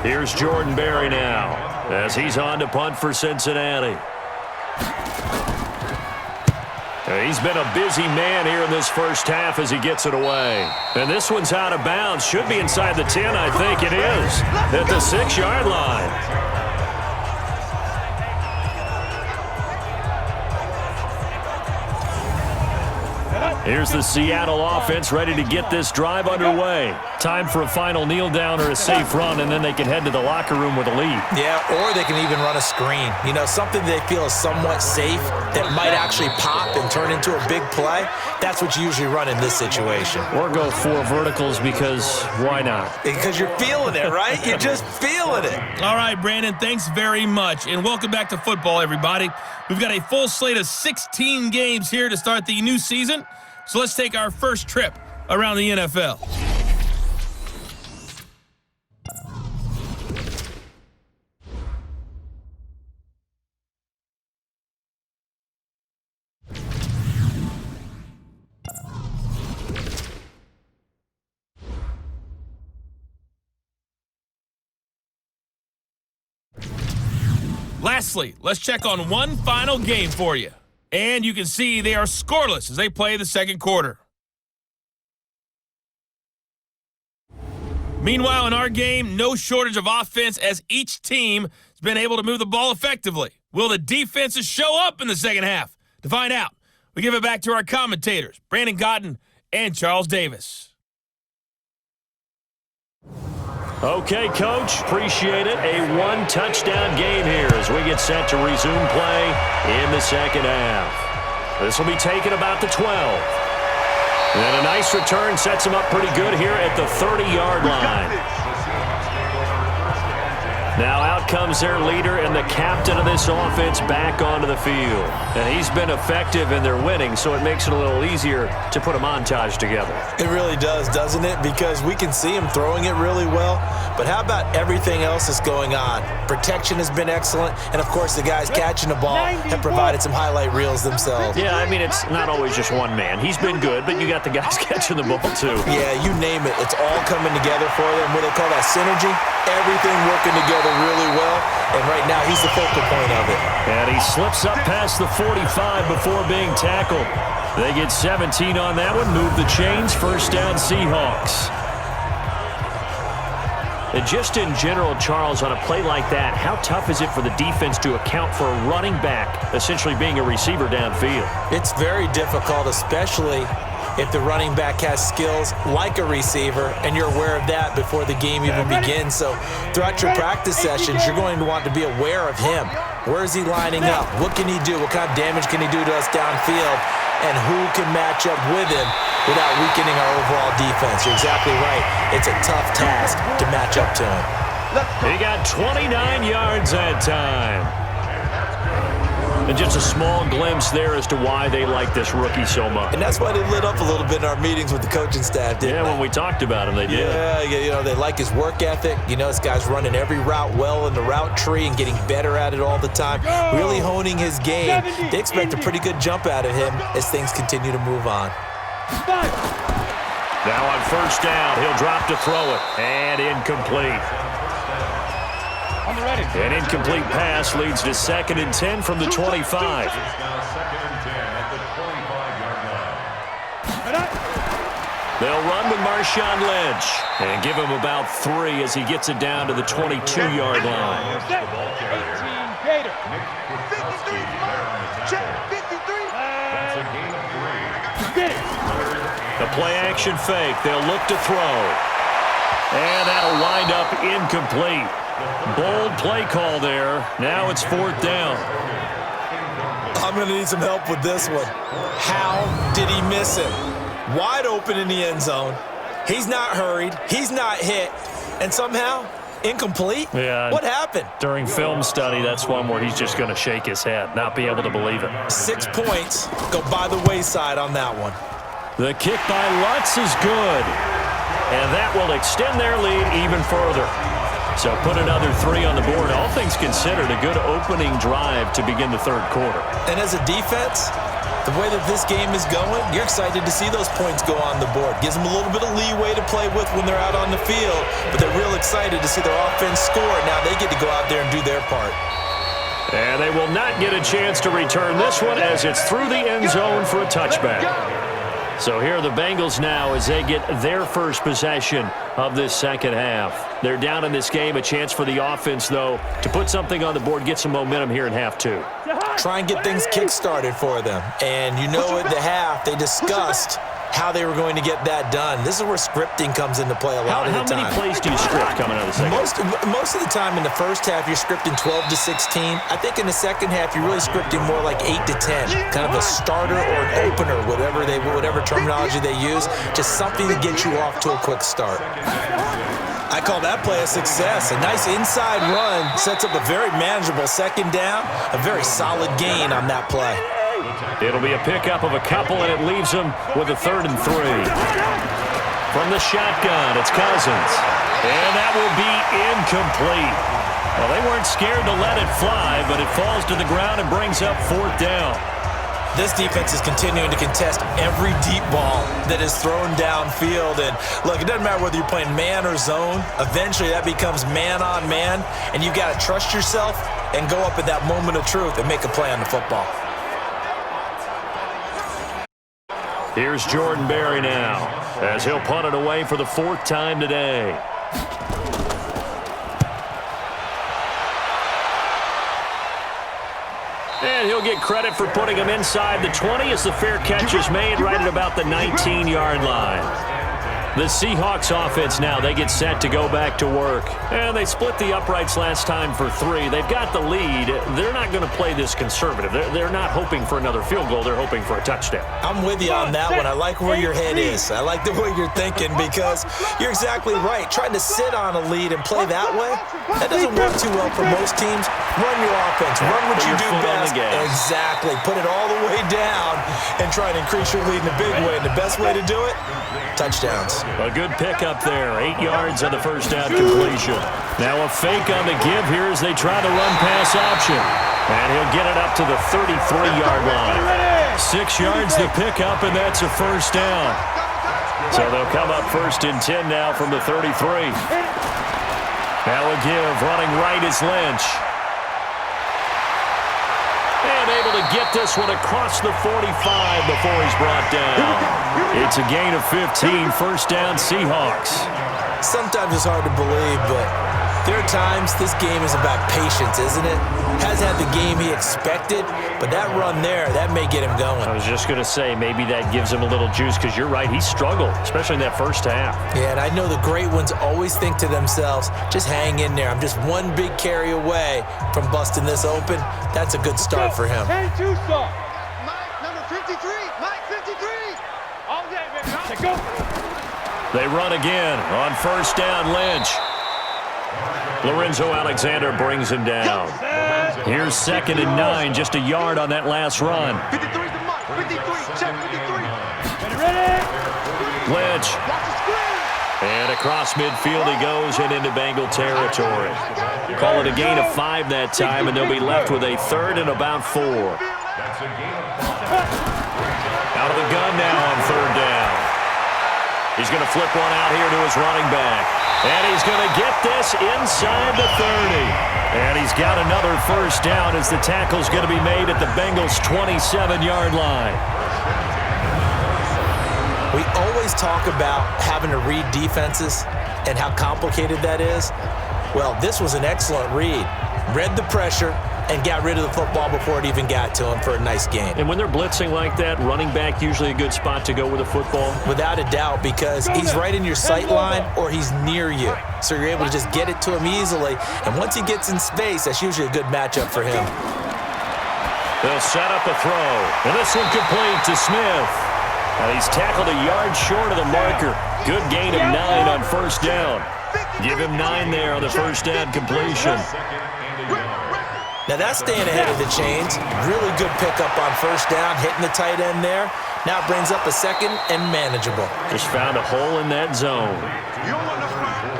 Here's Jordan Berry now as he's on to punt for Cincinnati. He's been a busy man here in this first half as he gets it away. And this one's out of bounds. Should be inside the 10, I think it is. At the 6-yard line. Here's the Seattle offense ready to get this drive underway. Time for a final kneel down or a safe run, and then they can head to the locker room with a lead. Yeah, or they can even run a screen. You know, something they feel is somewhat safe that might actually pop and turn into a big play. That's what you usually run in this situation. Or go 4 verticals because why not? Because you're feeling it, right? You're just feeling it. All right, Brandon, thanks very much. And welcome back to football, everybody. We've got a full slate of 16 games here to start the new season. So let's take our first trip around the NFL. Lastly, let's check on one final game for you. And you can see they are scoreless as they play the second quarter. Meanwhile, in our game, no shortage of offense as each team has been able to move the ball effectively. Will the defenses show up in the second half? To find out, we give it back to our commentators, Brandon Cotton and Charles Davis. Okay, Coach, appreciate it. A 1-touchdown game here as we get set to resume play in the second half. This will be taken about the 12. And a nice return sets him up pretty good here at the 30-yard line. Now out comes their leader and the captain of this offense back onto the field. And he's been effective in their winning, so it makes it a little easier to put a montage together. It really does, doesn't it? Because we can see him throwing it really well. But how about everything else that's going on? Protection has been excellent. And, of course, the guys catching the ball have provided some highlight reels themselves. Yeah, I mean, it's not always just one man. He's been good, but you got the guys catching the ball, too. Yeah, you name it. It's all coming together for them. What they call that synergy. Everything working together really well. And right now, he's the focal point of it. And he slips up past the 45 before being tackled. They get 17 on that one. Move the chains. First down, Seahawks. And just in general, Charles, on a play like that, how tough is it for the defense to account for a running back essentially being a receiver downfield? It's very difficult, especially if the running back has skills like a receiver, and you're aware of that before the game even begins. So throughout your practice sessions, you're going to want to be aware of him. Where is he lining up? What can he do? What kind of damage can he do to us downfield? And who can match up with him without weakening our overall defense? You're exactly right. It's a tough task to match up to him. He got 29 yards that time. And just a small glimpse there as to why they like this rookie so much. And that's why they lit up a little bit in our meetings with the coaching staff, didn't they? When we talked about him, they did. Yeah, they like his work ethic. This guy's running every route well in the route tree and getting better at it all the time, really honing his game. They expect a pretty good jump out of him as things continue to move on. Now on first down, he'll drop to throw it, and incomplete. An incomplete pass leads to 2nd and 10 from the 25. They'll run with Marshawn Lynch and give him about 3 as he gets it down to the 22-yard line. 18 Gator. 53. Check 53. The play-action fake. They'll look to throw. And that'll wind up incomplete. Bold play call there. Now it's 4th down. I'm going to need some help with this one. How did he miss it? Wide open in the end zone. He's not hurried. He's not hit. And somehow, incomplete? Yeah. What happened? During film study, that's one where he's just going to shake his head, not be able to believe it. 6 points go by the wayside on that one. The kick by Lutz is good. And that will extend their lead even further. So put another 3 on the board. All things considered, a good opening drive to begin the 3rd quarter. And as a defense, the way that this game is going, you're excited to see those points go on the board. Gives them a little bit of leeway to play with when they're out on the field, but they're real excited to see their offense score. Now they get to go out there and do their part. And they will not get a chance to return this one as it's through the end zone for a touchback. So here are the Bengals now as they get their first possession of this second half. They're down in this game. A chance for the offense, though, to put something on the board, get some momentum here in half 2. Try and get things kick-started for them. And at the half, they discussed how they were going to get that done. This is where scripting comes into play a lot of the time. How many plays do you script coming out of the second half? Most of the time in the first half, you're scripting 12 to 16. I think in the second half, you're really scripting more like 8 to 10. Kind of a starter or an opener, whatever terminology they use. Just something to get you off to a quick start. I call that play a success. A nice inside run sets up a very manageable second down. A very solid gain on that play. It'll be a pickup of a couple, and it leaves them with a 3rd and 3. From the shotgun, it's Cousins. And that will be incomplete. Well, they weren't scared to let it fly, but it falls to the ground and brings up 4th down. This defense is continuing to contest every deep ball that is thrown downfield. And look, it doesn't matter whether you're playing man or zone. Eventually, that becomes man on man, and you've got to trust yourself and go up at that moment of truth and make a play on the football. Here's Jordan Berry now as he'll punt it away for the 4th time today. And he'll get credit for putting him inside the 20 as the fair catch is made right at about the 19-yard line. The Seahawks offense now, they get set to go back to work. And they split the uprights last time for 3. They've got the lead. They're not going to play this conservative. They're not hoping for another field goal. They're hoping for a touchdown. I'm with you on that one. I like where your head is. I like the way you're thinking because you're exactly right. Trying to sit on a lead and play that way, that doesn't work too well for most teams. Run your offense. Run what you do best. Exactly. Put it all the way down and try to increase your lead in a big way. And the best way to do it, touchdowns. A good pickup there. 8 yards on the first down completion. Now a fake on the give here as they try the run-pass option. And he'll get it up to the 33-yard line. 6 yards the pickup, and that's a first down. So they'll come up 1st and 10 now from the 33. Now a give. Running right is Lynch. And able to get this one across the 45 before he's brought down. It's a gain of 15, 1st down Seahawks. Sometimes it's hard to believe, but there are times this game is about patience, isn't it? Hasn't had the game he expected, but that run there, that may get him going. I was just going to say, maybe that gives him a little juice because you're right, he struggled, especially in that first half. Yeah, and I know the great ones always think to themselves, just hang in there. I'm just one big carry away from busting this open. That's a good start for him. Mike, number 53. Mike, 53. All day, baby. Go. They run again on 1st down, Lynch. Lorenzo Alexander brings him down. Here's 2nd and 9, just a yard on that last run. 53's the mark. 53, check 53. Ready? Lynch. And across midfield he goes and into Bengal territory. Call it a gain of 5 that time, and they'll be left with a 3rd and about 4. Out of the gun now on 3rd down. He's going to flip one out here to his running back. And he's going to get this inside the 30. And he's got another 1st down as the tackle's going to be made at the Bengals' 27-yard line. We always talk about having to read defenses and how complicated that is. Well, this was an excellent read. Read the pressure and got rid of the football before it even got to him for a nice gain. And when they're blitzing like that, running back usually a good spot to go with a football? Without a doubt, because he's right in your sight line or he's near you. So you're able to just get it to him easily. And once he gets in space, that's usually a good matchup for him. They'll set up a throw. And this one complete to Smith. And he's tackled a yard short of the marker. Good gain of 9 on 1st down. Give him 9 there on the 1st down completion. Now that's staying ahead of the chains. Really good pickup on 1st down, hitting the tight end there. Now it brings up a 2nd and manageable. Just found a hole in that zone. You don't want no crime.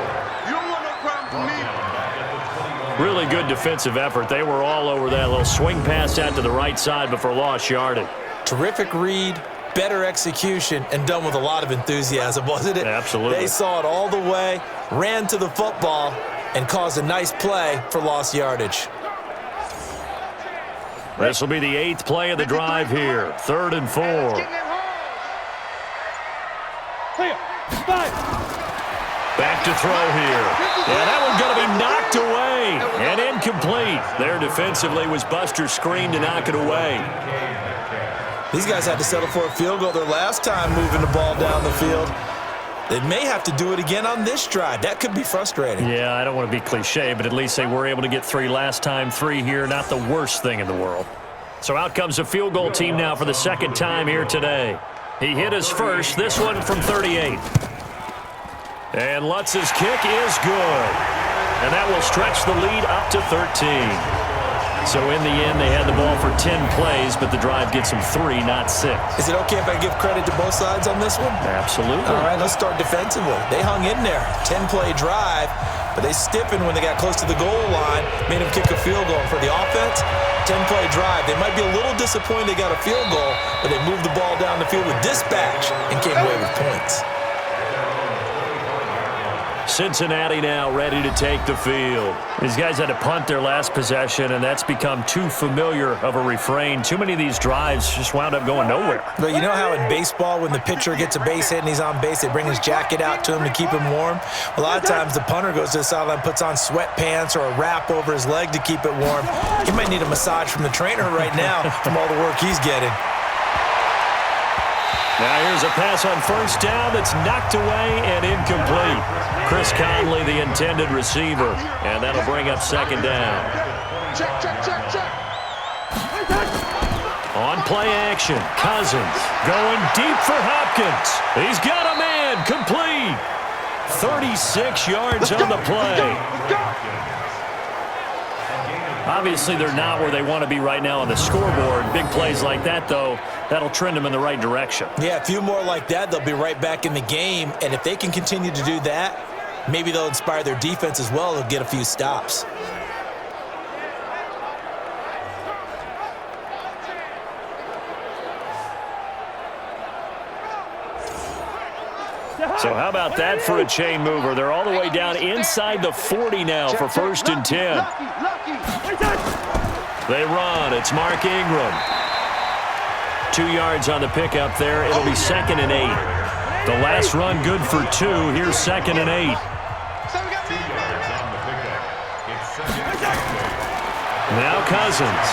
You don't want no crime from me. Really good defensive effort. They were all over that little swing pass out to the right side before lost yardage. Terrific read, better execution, and done with a lot of enthusiasm, wasn't it? Absolutely. They saw it all the way, ran to the football, and caused a nice play for lost yardage. This will be the 8th play of the drive here. 3rd and 4. Back to throw here. Yeah, that one's going to be knocked away and incomplete. There defensively was Buster's screen to knock it away. These guys had to settle for a field goal their last time moving the ball down the field. They may have to do it again on this drive. That could be frustrating. Yeah, I don't want to be cliche, but at least they were able to get 3 last time. 3 here, not the worst thing in the world. So out comes a field goal team now for the 2nd time here today. He hit his first, this one from 38. And Lutz's kick is good. And that will stretch the lead up to 13. So in the end, they had the ball for 10 plays, but the drive gets them 3, not 6. Is it okay if I give credit to both sides on this one? Absolutely. All right, let's start defensively. They hung in there. 10-play drive, but they stiffened when they got close to the goal line, made them kick a field goal. For the offense, 10-play drive. They might be a little disappointed they got a field goal, but they moved the ball down the field with dispatch and came away with points. Cincinnati now ready to take the field. These guys had to punt their last possession, and that's become too familiar of a refrain. Too many of these drives just wound up going nowhere. But you know how in baseball, when the pitcher gets a base hit and he's on base, they bring his jacket out to him to keep him warm? A lot of times the punter goes to the sideline, puts on sweatpants or a wrap over his leg to keep it warm. He might need a massage from the trainer right now from all the work he's getting. Now here's a pass on 1st down that's knocked away and incomplete. Chris Conley, the intended receiver, and that'll bring up 2nd down. Check. On play action, Cousins going deep for Hopkins. He's got a man, complete. 36 yards on the play. Obviously, they're not where they want to be right now on the scoreboard. Big plays like that, though, that'll trend them in the right direction. Yeah, a few more like that, they'll be right back in the game. And if they can continue to do that, maybe they'll inspire their defense as well. They'll get a few stops. So how about that for a chain mover? They're all the way down inside the 40 now for 1st and 10. They run. It's Mark Ingram. 2 yards on the pickup there. It'll be 2nd and 8. The last run good for 2. Here's 2nd and 8. Now Cousins.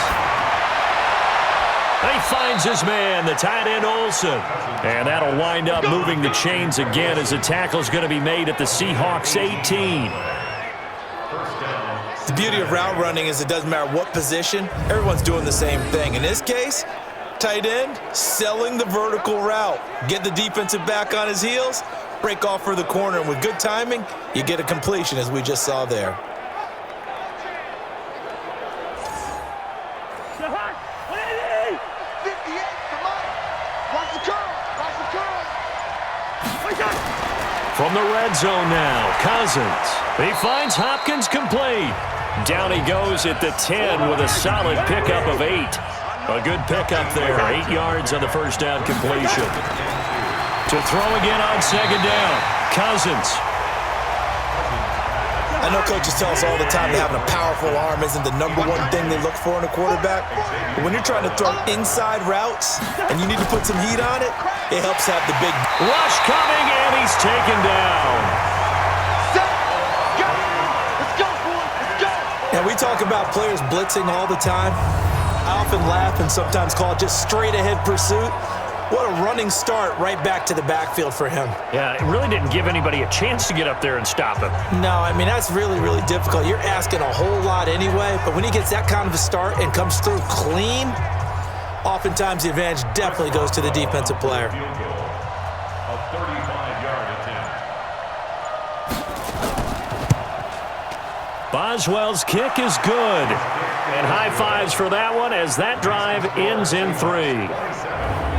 He finds his man, the tight end Olsen. And that'll wind up moving the chains again as the tackle's going to be made at the Seahawks 18. The beauty of route running is it doesn't matter what position, everyone's doing the same thing. In this case, tight end, selling the vertical route. Get the defensive back on his heels, break off for the corner. And with good timing, you get a completion as we just saw there. From the red zone now, Cousins. He finds Hopkins complete. Down he goes at the 10 with a solid pickup of 8. A good pickup there, 8 yards on the first down completion. To throw again on second down, Cousins. I know coaches tell us all the time that having a powerful arm isn't the #1 thing they look for in a quarterback. But when you're trying to throw inside routes and you need to put some heat on it, it helps have the big rush coming, and he's taken down. Let's go, boys. Let's go. And we talk about players blitzing all the time. I often laugh and sometimes call it just straight-ahead pursuit. What a running start right back to the backfield for him. Yeah, it really didn't give anybody a chance to get up there and stop him. No, I mean, that's really, really difficult. You're asking a whole lot anyway, but when he gets that kind of a start and comes through clean, oftentimes the advantage definitely goes to the defensive player. Boswell's kick is good. And high fives for that one as that drive ends in 3.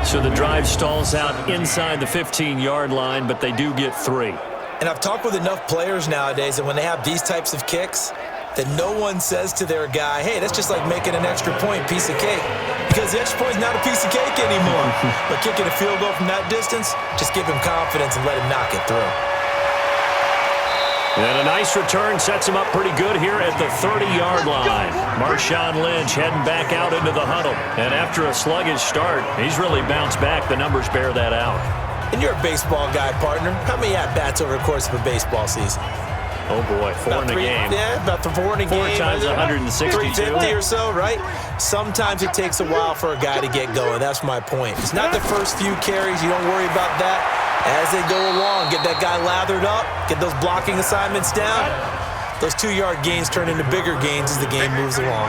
So the drive stalls out inside the 15-yard line, but they do get 3. And I've talked with enough players nowadays that when they have these types of kicks, that no one says to their guy, hey, that's just like making an extra point, piece of cake. Because the extra point is not a piece of cake anymore. But kicking a field goal from that distance, just give him confidence and let him knock it through. And a nice return sets him up pretty good here at the 30-yard line. Marshawn Lynch heading back out into the huddle. And after a sluggish start, he's really bounced back. The numbers bear that out. And you're a baseball guy, partner. How many at-bats over the course of a baseball season? Oh, boy, 4 in a game. Yeah, about 4 in a game. 4 times 162. 350 or so, right? Sometimes it takes a while for a guy to get going. That's my point. It's not the first few carries. You don't worry about that. As they go along, get that guy lathered up, get those blocking assignments down. Those 2-yard gains turn into bigger gains as the game moves along.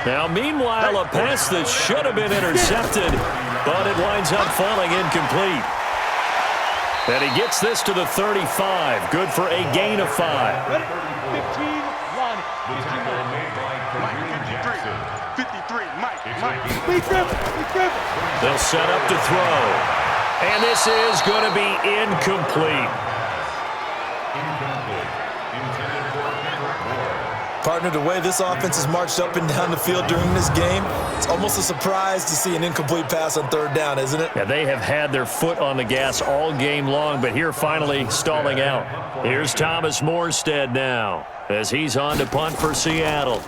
Now, meanwhile, a pass that should have been intercepted, but it winds up falling incomplete. And he gets this to the 35. Good for a gain of 5. 15, line. 53, Mike. They'll set up to throw. And this is going to be incomplete. Partner, the way this offense has marched up and down the field during this game, it's almost a surprise to see an incomplete pass on 3rd down, isn't it? Yeah, they have had their foot on the gas all game long, but here finally stalling out. Here's Thomas Morstead now as he's on to punt for Seattle.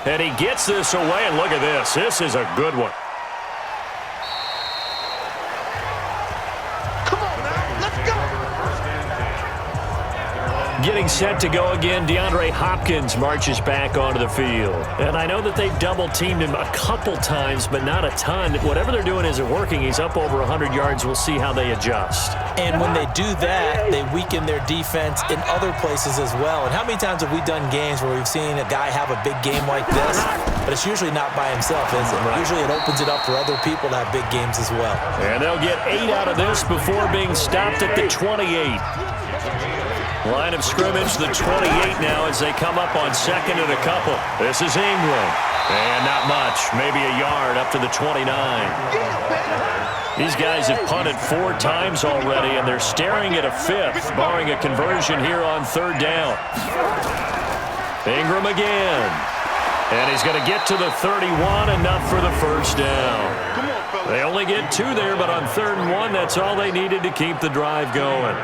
And he gets this away, and look at this. This is a good one. Getting set to go again, DeAndre Hopkins marches back onto the field. And I know that they've double-teamed him a couple times, but not a ton. Whatever they're doing isn't working. He's up over 100 yards. We'll see how they adjust. And when they do that, they weaken their defense in other places as well. And how many times have we done games where we've seen a guy have a big game like this, but it's usually not by himself, is it? Right. Usually it opens it up for other people to have big games as well. And they'll get 8 out of this before being stopped at the 28. Line of scrimmage, the 28 now as they come up on 2nd and a couple. This is Ingram. And not much, maybe a yard up to the 29. These guys have punted 4 times already, and they're staring at a 5th, barring a conversion here on 3rd down. Ingram again. And he's going to get to the 31, enough for the first down. They only get 2 there, but on 3rd and 1, that's all they needed to keep the drive going.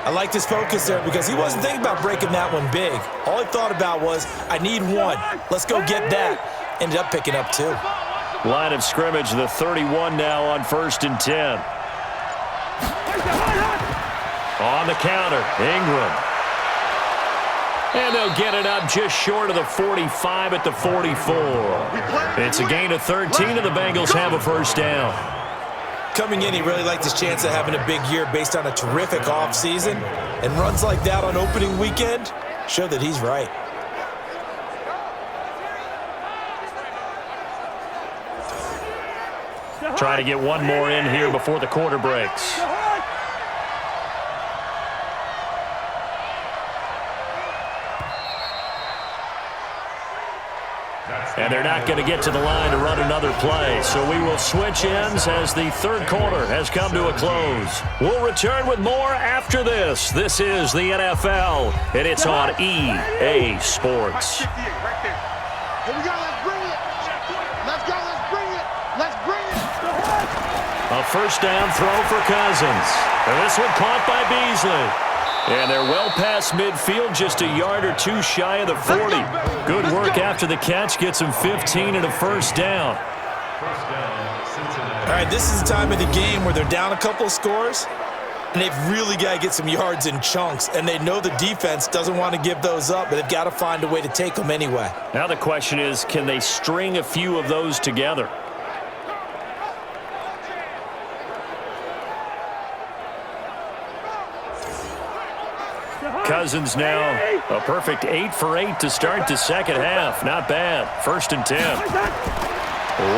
I liked his focus there because he wasn't thinking about breaking that one big. All he thought about was, I need 1. Let's go get that. Ended up picking up 2. Line of scrimmage, the 31 now on 1st and 10. On the counter, Ingram. And they'll get it up just short of the 45 at the 44. It's a gain of 13, and the Bengals have a first down. Coming in, he really liked his chance of having a big year based on a terrific offseason. And runs like that on opening weekend show that he's right. Trying to get one more in here before the quarter breaks. And they're not going to get to the line to run another play. So we will switch ends as the third quarter has come to a close. We'll return with more after this. This is the NFL, and it's on EA Sports. Here we go. Let's bring it. Let's go. Let's bring it. Let's bring it. A first down throw for Cousins. And this one caught by Beasley. And they're well past midfield, just a yard or two shy of the 40. Good work after the catch. Gets him 15 and a first down. All right, this is the time of the game where they're down a couple of scores, and they've really got to get some yards in chunks, and they know the defense doesn't want to give those up, but they've got to find a way to take them anyway. Now the question is, can they string a few of those together? Cousins now a perfect 8 for 8 to start the second half. Not bad. 1st and 10.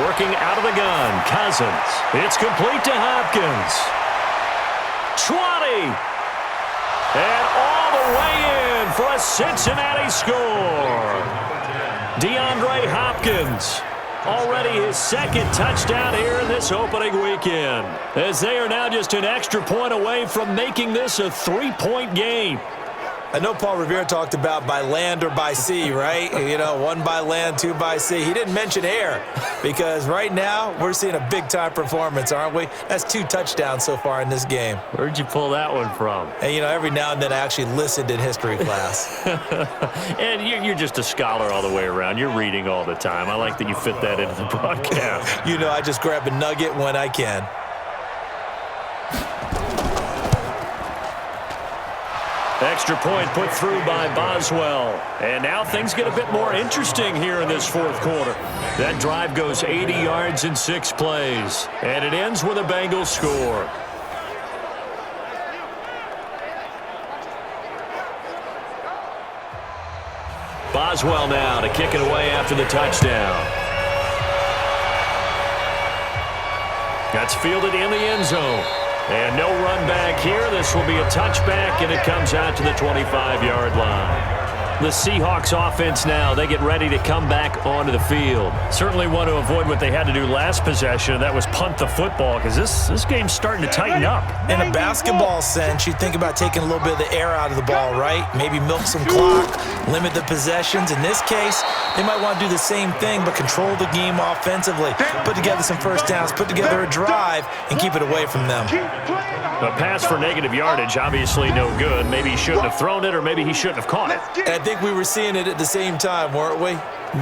Working out of the gun. Cousins. It's complete to Hopkins. 20. And all the way in for a Cincinnati score. DeAndre Hopkins. Already his second touchdown here in this opening weekend. As they are now just an extra point away from making this a 3-point game. I know Paul Revere talked about by land or by sea, right? You know, 1 by land, 2 by sea. He didn't mention air because right now we're seeing a big-time performance, aren't we? That's 2 touchdowns so far in this game. Where'd you pull that one from? And, you know, every now and then I actually listened in history class. And you're just a scholar all the way around. You're reading all the time. I like that you fit that into the broadcast. You know, I just grab a nugget when I can. Extra point put through by Boswell. And now things get a bit more interesting here in this fourth quarter. That drive goes 80 yards in 6 plays. And it ends with a Bengals score. Boswell now to kick it away after the touchdown. That's fielded in the end zone. And no run back here. This will be a touchback, and it comes out to the 25-yard line. The Seahawks offense now, they get ready to come back onto the field. Certainly want to avoid what they had to do last possession, and that was punt the football, because this game's starting to tighten up. In a basketball sense, you think about taking a little bit of the air out of the ball, right? Maybe milk some clock, limit the possessions. In this case, they might want to do the same thing, but control the game offensively. Put together some first downs, put together a drive, and keep it away from them. A pass for negative yardage, obviously no good. Maybe he shouldn't have thrown it, or maybe he shouldn't have caught it. And I think we were seeing it at the same time, weren't we?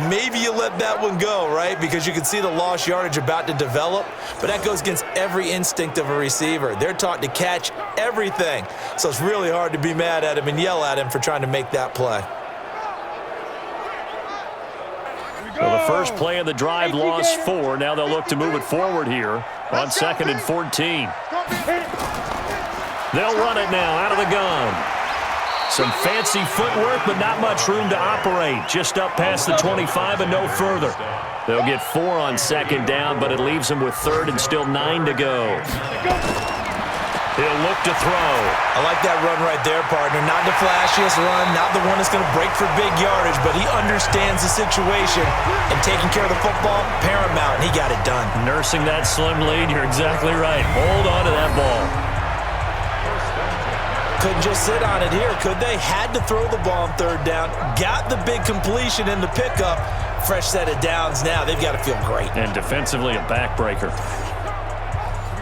Maybe you let that one go, right? Because you can see the lost yardage about to develop, but that goes against every instinct of a receiver. They're taught to catch everything, so it's really hard to be mad at him and yell at him for trying to make that play. So the first play of the drive lost 4. Now they'll look to move it forward here on 2nd and 14. They'll run it now out of the gun. Some fancy footwork, but not much room to operate. Just up past the 25 and no further. They'll get 4 on 2nd down, but it leaves them with 3rd and still 9 to go. He'll look to throw. I like that run right there, partner. Not the flashiest run, not the one that's going to break for big yardage, but he understands the situation, and taking care of the football, paramount, and he got it done. Nursing that slim lead, you're exactly right. Hold on to that ball. Couldn't just sit on it here, could they? Had to throw the ball on 3rd down. Got the big completion in the pickup. Fresh set of downs now. They've got to feel great. And defensively, a backbreaker.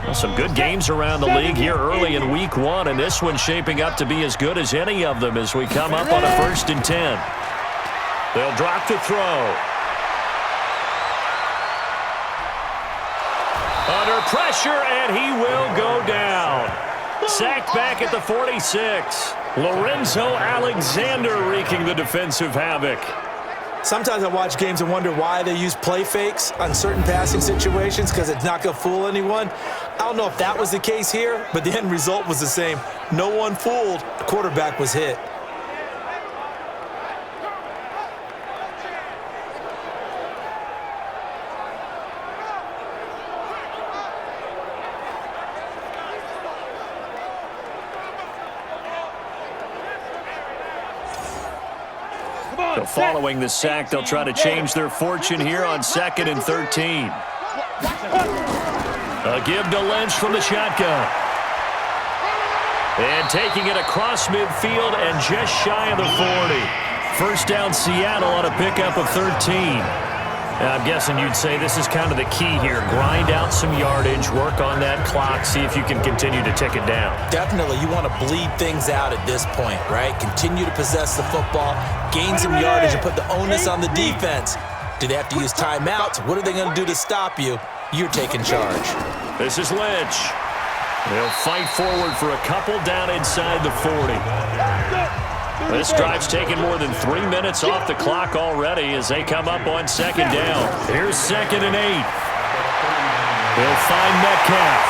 Well, some good games around the league here early in week 1, and this one's shaping up to be as good as any of them as we come up on a 1st and 10. They'll drop to throw. Under pressure, and he will go down. Sacked back at the 46. Lorenzo Alexander wreaking the defensive havoc. Sometimes I watch games and wonder why they use play fakes on certain passing situations, because it's not going to fool anyone. I don't know if that was the case here, but the end result was the same. No one fooled. The quarterback was hit. So following the sack, they'll try to change their fortune here on 2nd and 13. A give to Lynch from the shotgun. And taking it across midfield and just shy of the 40. First down Seattle on a pickup of 13. I'm guessing you'd say this is kind of the key here. Grind out some yardage, work on that clock, see if you can continue to tick it down. Definitely. You want to bleed things out at this point, right? Continue to possess the football, gain some yardage, and put the onus on the defense. Do they have to use timeouts? What are they going to do to stop you? You're taking charge. This is Lynch. They'll fight forward for a couple down inside the 40. This drive's taken more than 3 minutes off the clock already as they come up on 2nd down. Here's 2nd and 8. He'll find Metcalf.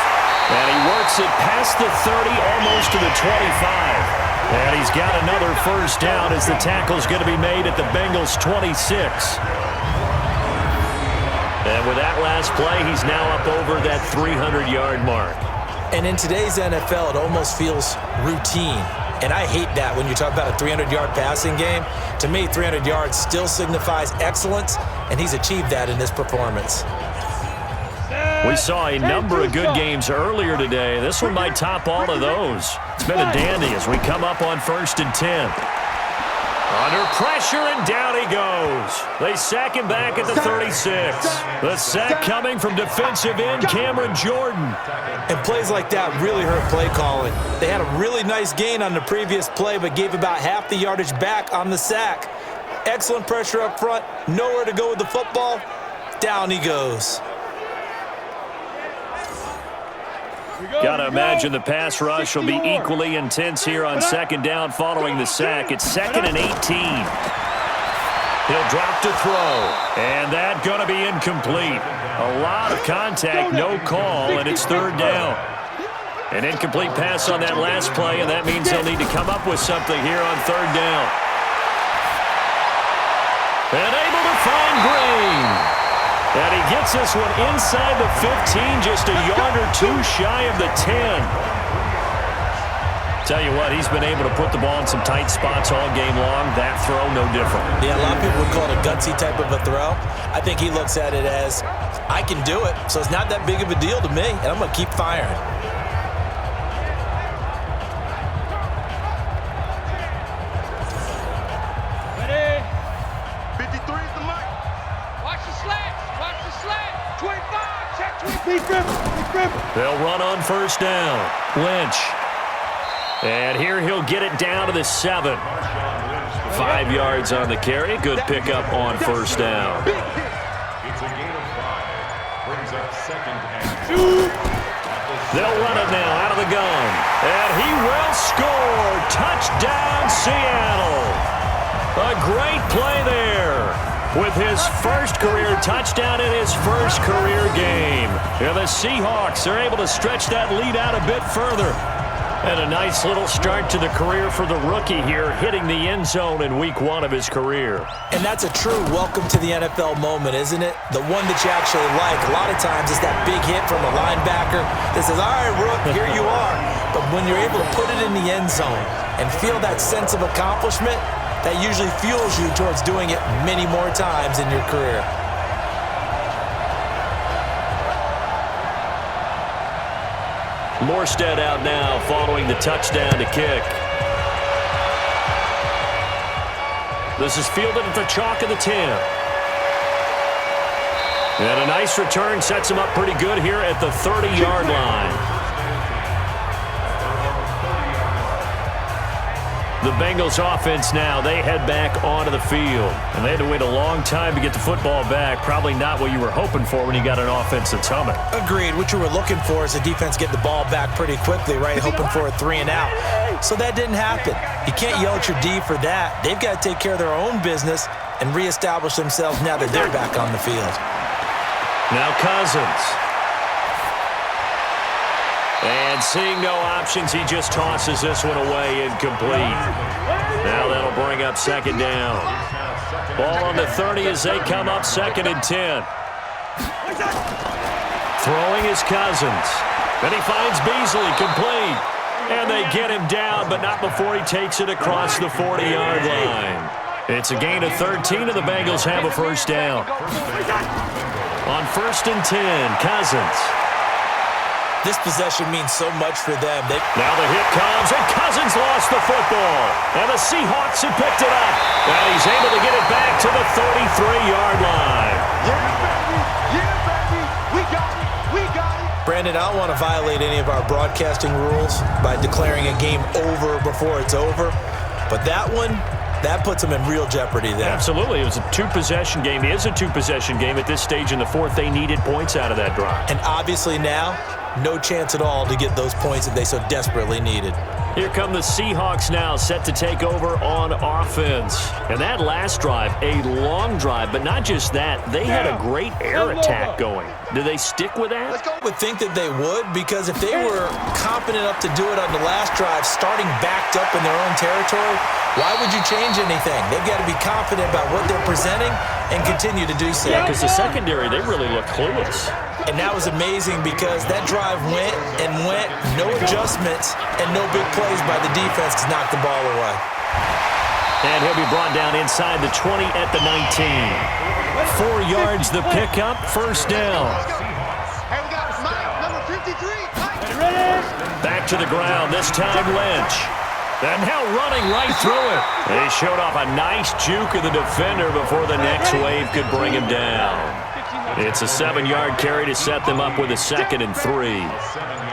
And he works it past the 30, almost to the 25. And he's got another first down as the tackle's going to be made at the Bengals' 26. And with that last play, he's now up over that 300-yard mark. And in today's NFL, it almost feels routine. And I hate that when you talk about a 300-yard passing game. To me, 300 yards still signifies excellence, and he's achieved that in this performance. We saw a number of good games earlier today. This one might top all of those. It's been a dandy as we come up on 1st and 10. Under pressure, and down he goes. They sack him back at the 36. The sack coming from defensive end Cameron Jordan. And plays like that really hurt play calling. They had a really nice gain on the previous play, but gave about half the yardage back on the sack. Excellent pressure up front. Nowhere to go with the football. Down he goes. Got to imagine the pass rush will be equally intense here on 2nd down following the sack. It's 2nd and 18. He'll drop to throw. And that going to be incomplete. A lot of contact, no call, and it's 3rd down. An incomplete pass on that last play, and that means they'll need to come up with something here on 3rd down. And able to find Green. And he gets this one inside the 15, just a yard or two shy of the 10. Tell you what, he's been able to put the ball in some tight spots all game long. That throw, no different. Yeah, a lot of people would call it a gutsy type of a throw. I think he looks at it as, I can do it, so it's not that big of a deal to me, and I'm going to keep firing. Ready? 53 is the mark. Watch the slant. Watch the slant. 25. Check 20. Big grip. They'll run on 1st down. Lynch. And here he'll get it down to the 7. 5 yards on the carry. Good pickup on 1st down. It's a gain of 5. Brings up 2nd and 2. They'll run it now out of the gun. And he will score. Touchdown, Seattle. A great play there. With his first career touchdown in his first career game. And the Seahawks are able to stretch that lead out a bit further. And a nice little start to the career for the rookie here, hitting the end zone in week 1 of his career. And that's a true welcome to the NFL moment, isn't it? The one that you actually like. A lot of times it's that big hit from a linebacker that says, all right, Rook, here you are. But when you're able to put it in the end zone and feel that sense of accomplishment, that usually fuels you towards doing it many more times in your career. Morstead out now following the touchdown to kick. This is fielded at the chalk of the 10. And a nice return sets him up pretty good here at the 30-yard line. The Bengals offense now, they head back onto the field. And they had to wait a long time to get the football back. Probably not what you were hoping for when you got an offense that's humming. Agreed. What you were looking for is the defense get the ball back pretty quickly, right? Hoping for a 3 and out. So that didn't happen. You can't yell at your D for that. They've got to take care of their own business and reestablish themselves now that they're back on the field. Now Cousins. And seeing no options, he just tosses this one away incomplete. Now that'll bring up 2nd down. Ball on the 30 as they come up 2nd and 10. Throwing is Cousins. Then he finds Beasley complete. And they get him down, but not before he takes it across the 40-yard line. It's a gain of 13, and the Bengals have a first down. On 1st and 10, Cousins. This possession means so much for them. Now the hit comes, and Cousins lost the football. And the Seahawks have picked it up. And he's able to get it back to the 33-yard line. Yeah, baby. Yeah, baby. We got it. We got it. Brandon, I don't want to violate any of our broadcasting rules by declaring a game over before it's over. But that one, that puts them in real jeopardy there. Absolutely. It was a two-possession game. It is a two-possession game at this stage in the fourth. They needed points out of that drive. And obviously now, no chance at all to get those points that they so desperately needed. Here come the Seahawks now, set to take over on offense. And that last drive, a long drive, but not just that. They had a great air attack going. Do they stick with that? I would think that they would, because if they were competent enough to do it on the last drive, starting backed up in their own territory, why would you change anything? They've got to be confident about what they're presenting and continue to do so. Yeah, because the secondary, they really look clueless. And that was amazing because that drive went and went, no adjustments and no big plays by the defense to knock the ball away. And he'll be brought down inside the 20 at the 19. 4 yards the pickup, first down. Hey, we got Mike, number 53. Back to the ground, this time Lynch. And now running right through it. They showed off a nice juke of the defender before the next wave could bring him down. It's a 7-yard carry to set them up with a 2nd and 3.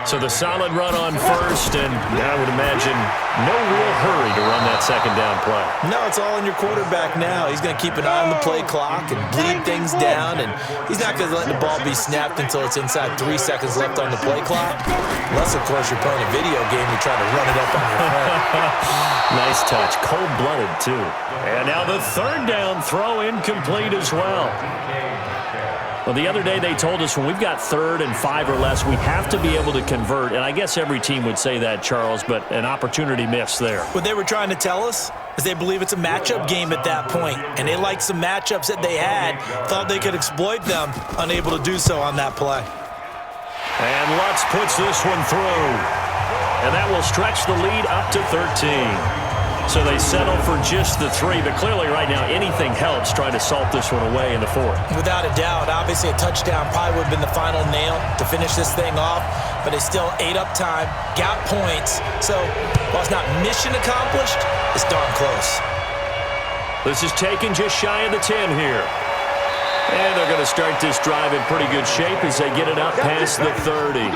So the solid run on first, and I would imagine no real hurry to run that second down play. No, it's all in your quarterback now. He's going to keep an eye on the play clock and bleed things down, and he's not going to let the ball be snapped until it's inside 3 seconds left on the play clock. Unless, of course, you're playing a video game, you're trying to run it up on your friend. Nice touch. Cold-blooded, too. And now the third down throw incomplete as well. Well, the other day they told us when we've got 3rd and 5 or less, we have to be able to convert. And I guess every team would say that, Charles, but an opportunity missed there. What they were trying to tell us is they believe it's a matchup game at that point. And they liked some matchups that they had, thought they could exploit them, unable to do so on that play. And Lutz puts this one through. And that will stretch the lead up to 13. So they settle for just the 3, but clearly right now anything helps trying to salt this one away in the 4th. Without a doubt, obviously a touchdown probably would have been the final nail to finish this thing off, but they still ate up time, got points. So while it's not mission accomplished, it's darn close. This is taken just shy of the 10 here. And they're going to start this drive in pretty good shape as they get it up past the 30.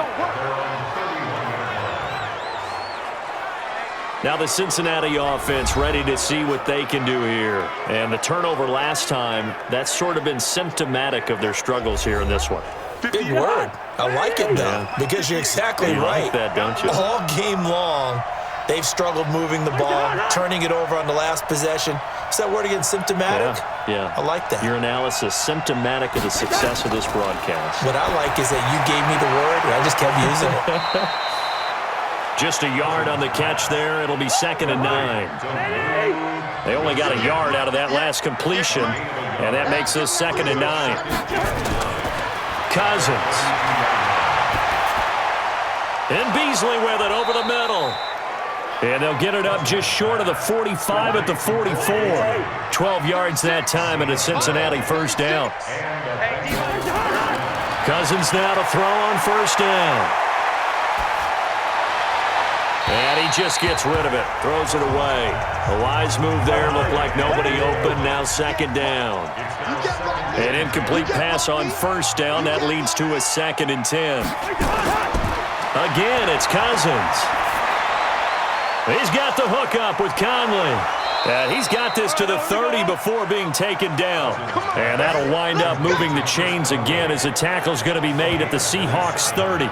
Now the Cincinnati offense ready to see what they can do here. And the turnover last time, that's sort of been symptomatic of their struggles here in this one. Big word. I like it, though, because you're exactly right. Like that, don't you? All game long, they've struggled moving the ball, turning it over on the last possession. Is that word again, symptomatic? Yeah. I like that. Your analysis, symptomatic of the success of this broadcast. What I like is that you gave me the word, and I just kept using it. Just a yard on the catch there. It'll be 2nd and 9. They only got a yard out of that last completion, and that makes this 2nd and 9. Cousins. And Beasley with it over the middle. And they'll get it up just short of the 45 at the 44. 12 yards that time, and a Cincinnati first down. Cousins now to throw on first down. And he just gets rid of it, throws it away. A wise move there, looked like nobody open, now 2nd down. An incomplete pass on first down, that leads to a 2nd and 10. Again, it's Cousins. He's got the hookup with Conley. And he's got this to the 30 before being taken down. And that'll wind up moving the chains again as the tackle's going to be made at the Seahawks 30.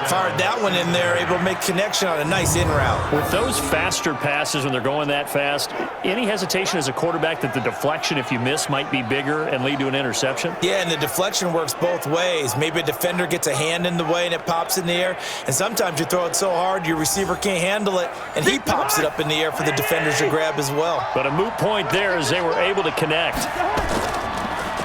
Fired that one in there, able to make connection on a nice in route. With those faster passes when they're going that fast, any hesitation as a quarterback that the deflection, if you miss, might be bigger and lead to an interception? Yeah, and the deflection works both ways. Maybe a defender gets a hand in the way and it pops in the air, and sometimes you throw it so hard your receiver can't handle it, and he pops it up in the air for the defenders to grab as well. But a moot point there as they were able to connect.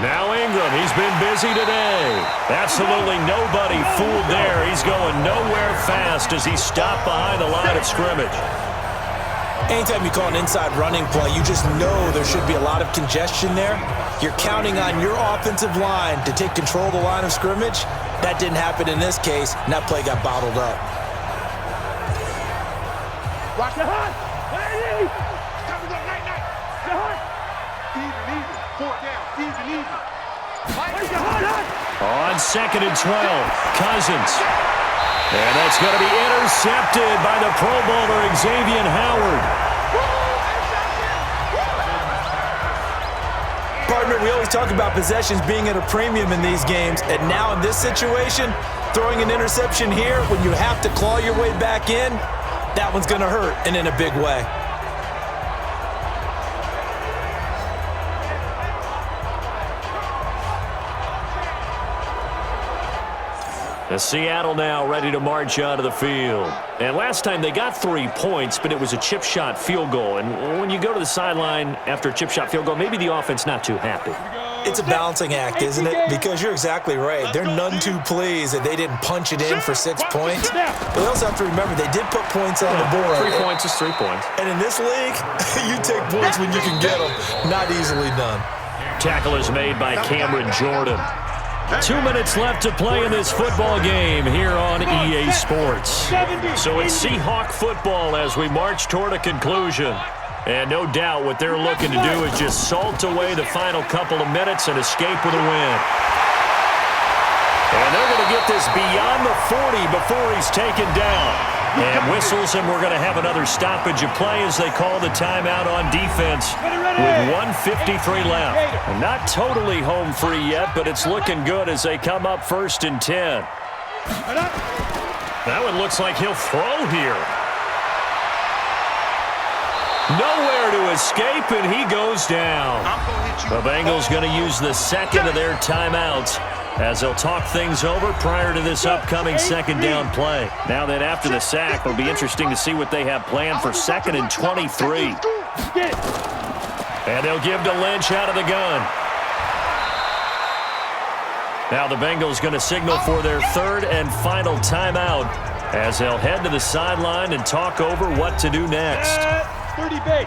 Now Ingram, he's been busy today. Absolutely nobody fooled there. He's going nowhere fast as he stopped behind the line of scrimmage. Anytime you call an inside running play, you just know there should be a lot of congestion there. You're counting on your offensive line to take control of the line of scrimmage. That didn't happen in this case, and that play got bottled up. Watch the hunt. Lady. Time to go night. The hunt. Even. Fourth down. Even. Watch the hunt. On 2nd and 12, Cousins. And that's going to be intercepted by the Pro Bowler, Xavier Howard. Partner, we always talk about possessions being at a premium in these games, and now in this situation, throwing an interception here when you have to claw your way back in, that one's going to hurt, and in a big way. The Seattle now ready to march onto the field. And last time they got 3 points, but it was a chip shot field goal. And when you go to the sideline after a chip shot field goal, maybe the offense not too happy. It's a balancing act, isn't it? Because you're exactly right. They're none too pleased that they didn't punch it in for 6 points. But they also have to remember they did put points on the board. 3 points is 3 points. And in this league, you take points when you can get them. Not easily done. Tackle is made by Cameron Jordan. 2 minutes left to play in this football game here on EA Sports. So it's Seahawk football as we march toward a conclusion. And no doubt what they're looking to do is just salt away the final couple of minutes and escape with a win. And they're going to get this beyond the 40 before he's taken down. And whistles, and we're going to have another stoppage of play as they call the timeout on defense with 1:53 left. And not totally home free yet, but it's looking good as they come up 1st and 10. That one looks like he'll throw here. Nowhere to escape, and he goes down. The Bengals going to use the second of their timeouts as they'll talk things over prior to this upcoming 2nd down play. Now then, after the sack, it'll be interesting to see what they have planned for 2nd and 23. And they'll give to Lynch out of the gun. Now the Bengals going to signal for their 3rd and final timeout as they'll head to the sideline and talk over what to do next. 30 base.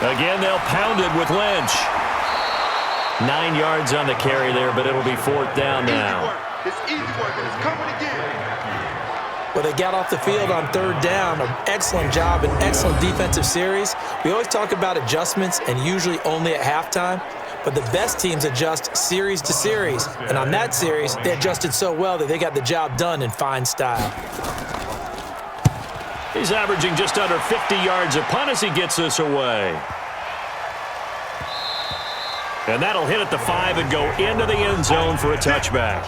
Again, they'll pound it with Lynch. 9 yards on the carry there, but it'll be 4th down now. It's easy work, and it's coming again. Well, they got off the field on 3rd down. An excellent job, an excellent defensive series. We always talk about adjustments, and usually only at halftime. But the best teams adjust series to series. And on that series, they adjusted so well that they got the job done in fine style. He's averaging just under 50 yards a punt as he gets this away. And that'll hit at the 5 and go into the end zone for a touchback.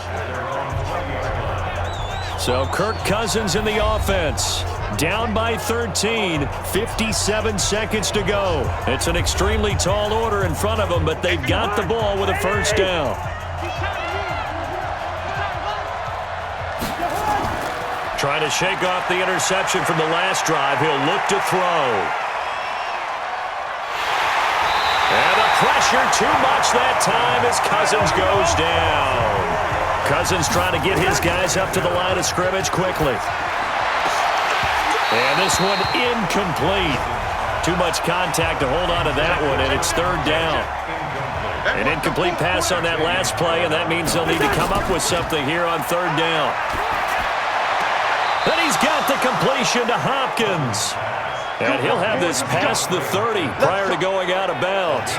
So Kirk Cousins in the offense. Down by 13, 57 seconds to go. It's an extremely tall order in front of them, but they've got the ball with a 1st down. Trying to shake off the interception from the last drive. He'll look to throw. And the pressure too much that time as Cousins goes down. Cousins trying to get his guys up to the line of scrimmage quickly. And this one incomplete. Too much contact to hold on to that one, and it's 3rd down. An incomplete pass on that last play, and that means they'll need to come up with something here on 3rd down. Then he's got the completion to Hopkins. And he'll have this past the 30 prior to going out of bounds.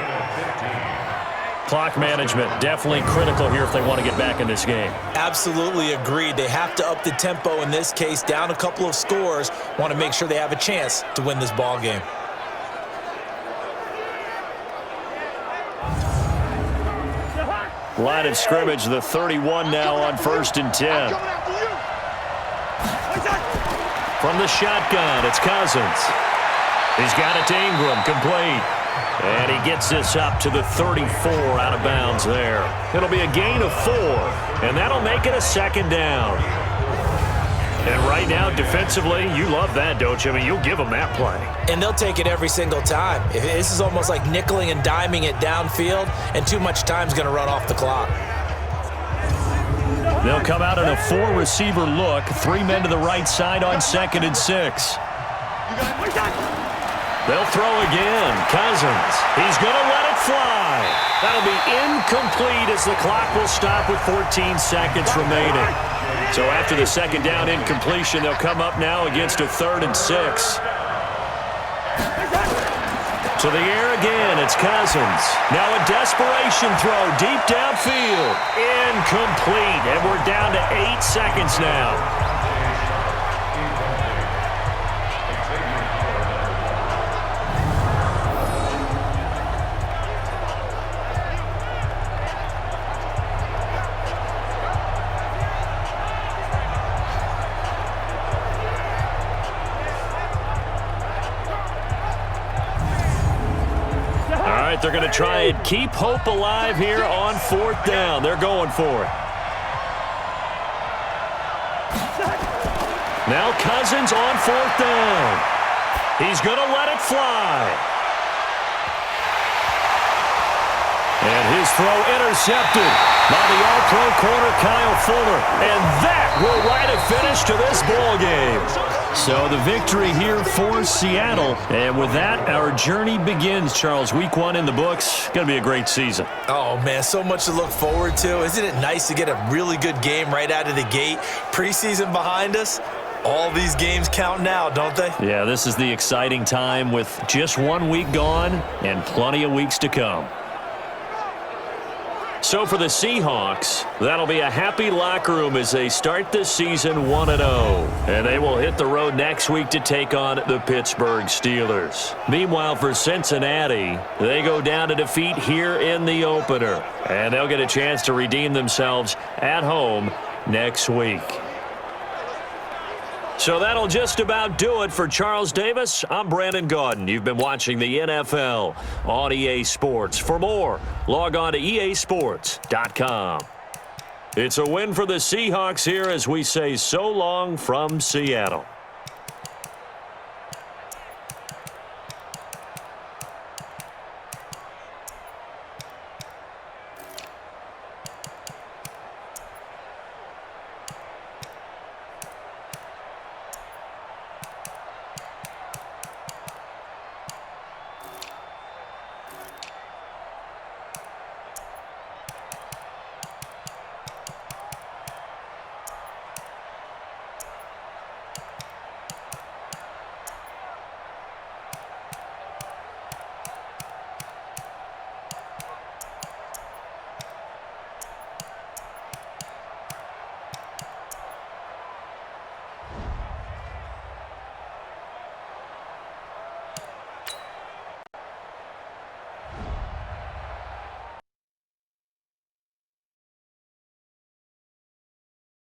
Clock management definitely critical here if they want to get back in this game. Absolutely agreed. They have to up the tempo in this case, down a couple of scores. Want to make sure they have a chance to win this ball game. Line of scrimmage, the 31 now on 1st and 10. From the shotgun, it's Cousins. He's got it to Ingram, complete. And he gets this up to the 34 out of bounds there. It'll be a gain of 4, and that'll make it a 2nd down. And right now, defensively, you love that, don't you? I mean, you'll give them that play. And they'll take it every single time. This is almost like nickeling and diming it downfield, and too much time's going to run off the clock. They'll come out in a 4-receiver look. 3 men to the right side on 2nd and 6. They'll throw again. Cousins. He's going to let it fly. That'll be incomplete as the clock will stop with 14 seconds remaining. So after the second down incompletion, they'll come up now against a 3rd and 6. To the air again, it's Cousins. Now a desperation throw deep downfield. Incomplete, and we're down to 8 seconds now. They're going to try and keep hope alive here on 4th down. They're going for it. Now Cousins on 4th down. He's going to let it fly. And his throw intercepted by the All-Pro corner Kyle Fuller. And that will write a finish to this ball game. So the victory here for Seattle. And with that, our journey begins, Charles. Week 1 in the books. Going to be a great season. Oh, man, so much to look forward to. Isn't it nice to get a really good game right out of the gate? Preseason behind us. All these games count now, don't they? Yeah, this is the exciting time with just 1 week gone and plenty of weeks to come. So for the Seahawks, that'll be a happy locker room as they start this season 1-0. And they will hit the road next week to take on the Pittsburgh Steelers. Meanwhile, for Cincinnati, they go down to defeat here in the opener. And they'll get a chance to redeem themselves at home next week. So that'll just about do it for Charles Davis. I'm Brandon Gaudin. You've been watching the NFL on EA Sports. For more, log on to easports.com. It's a win for the Seahawks here as we say so long from Seattle.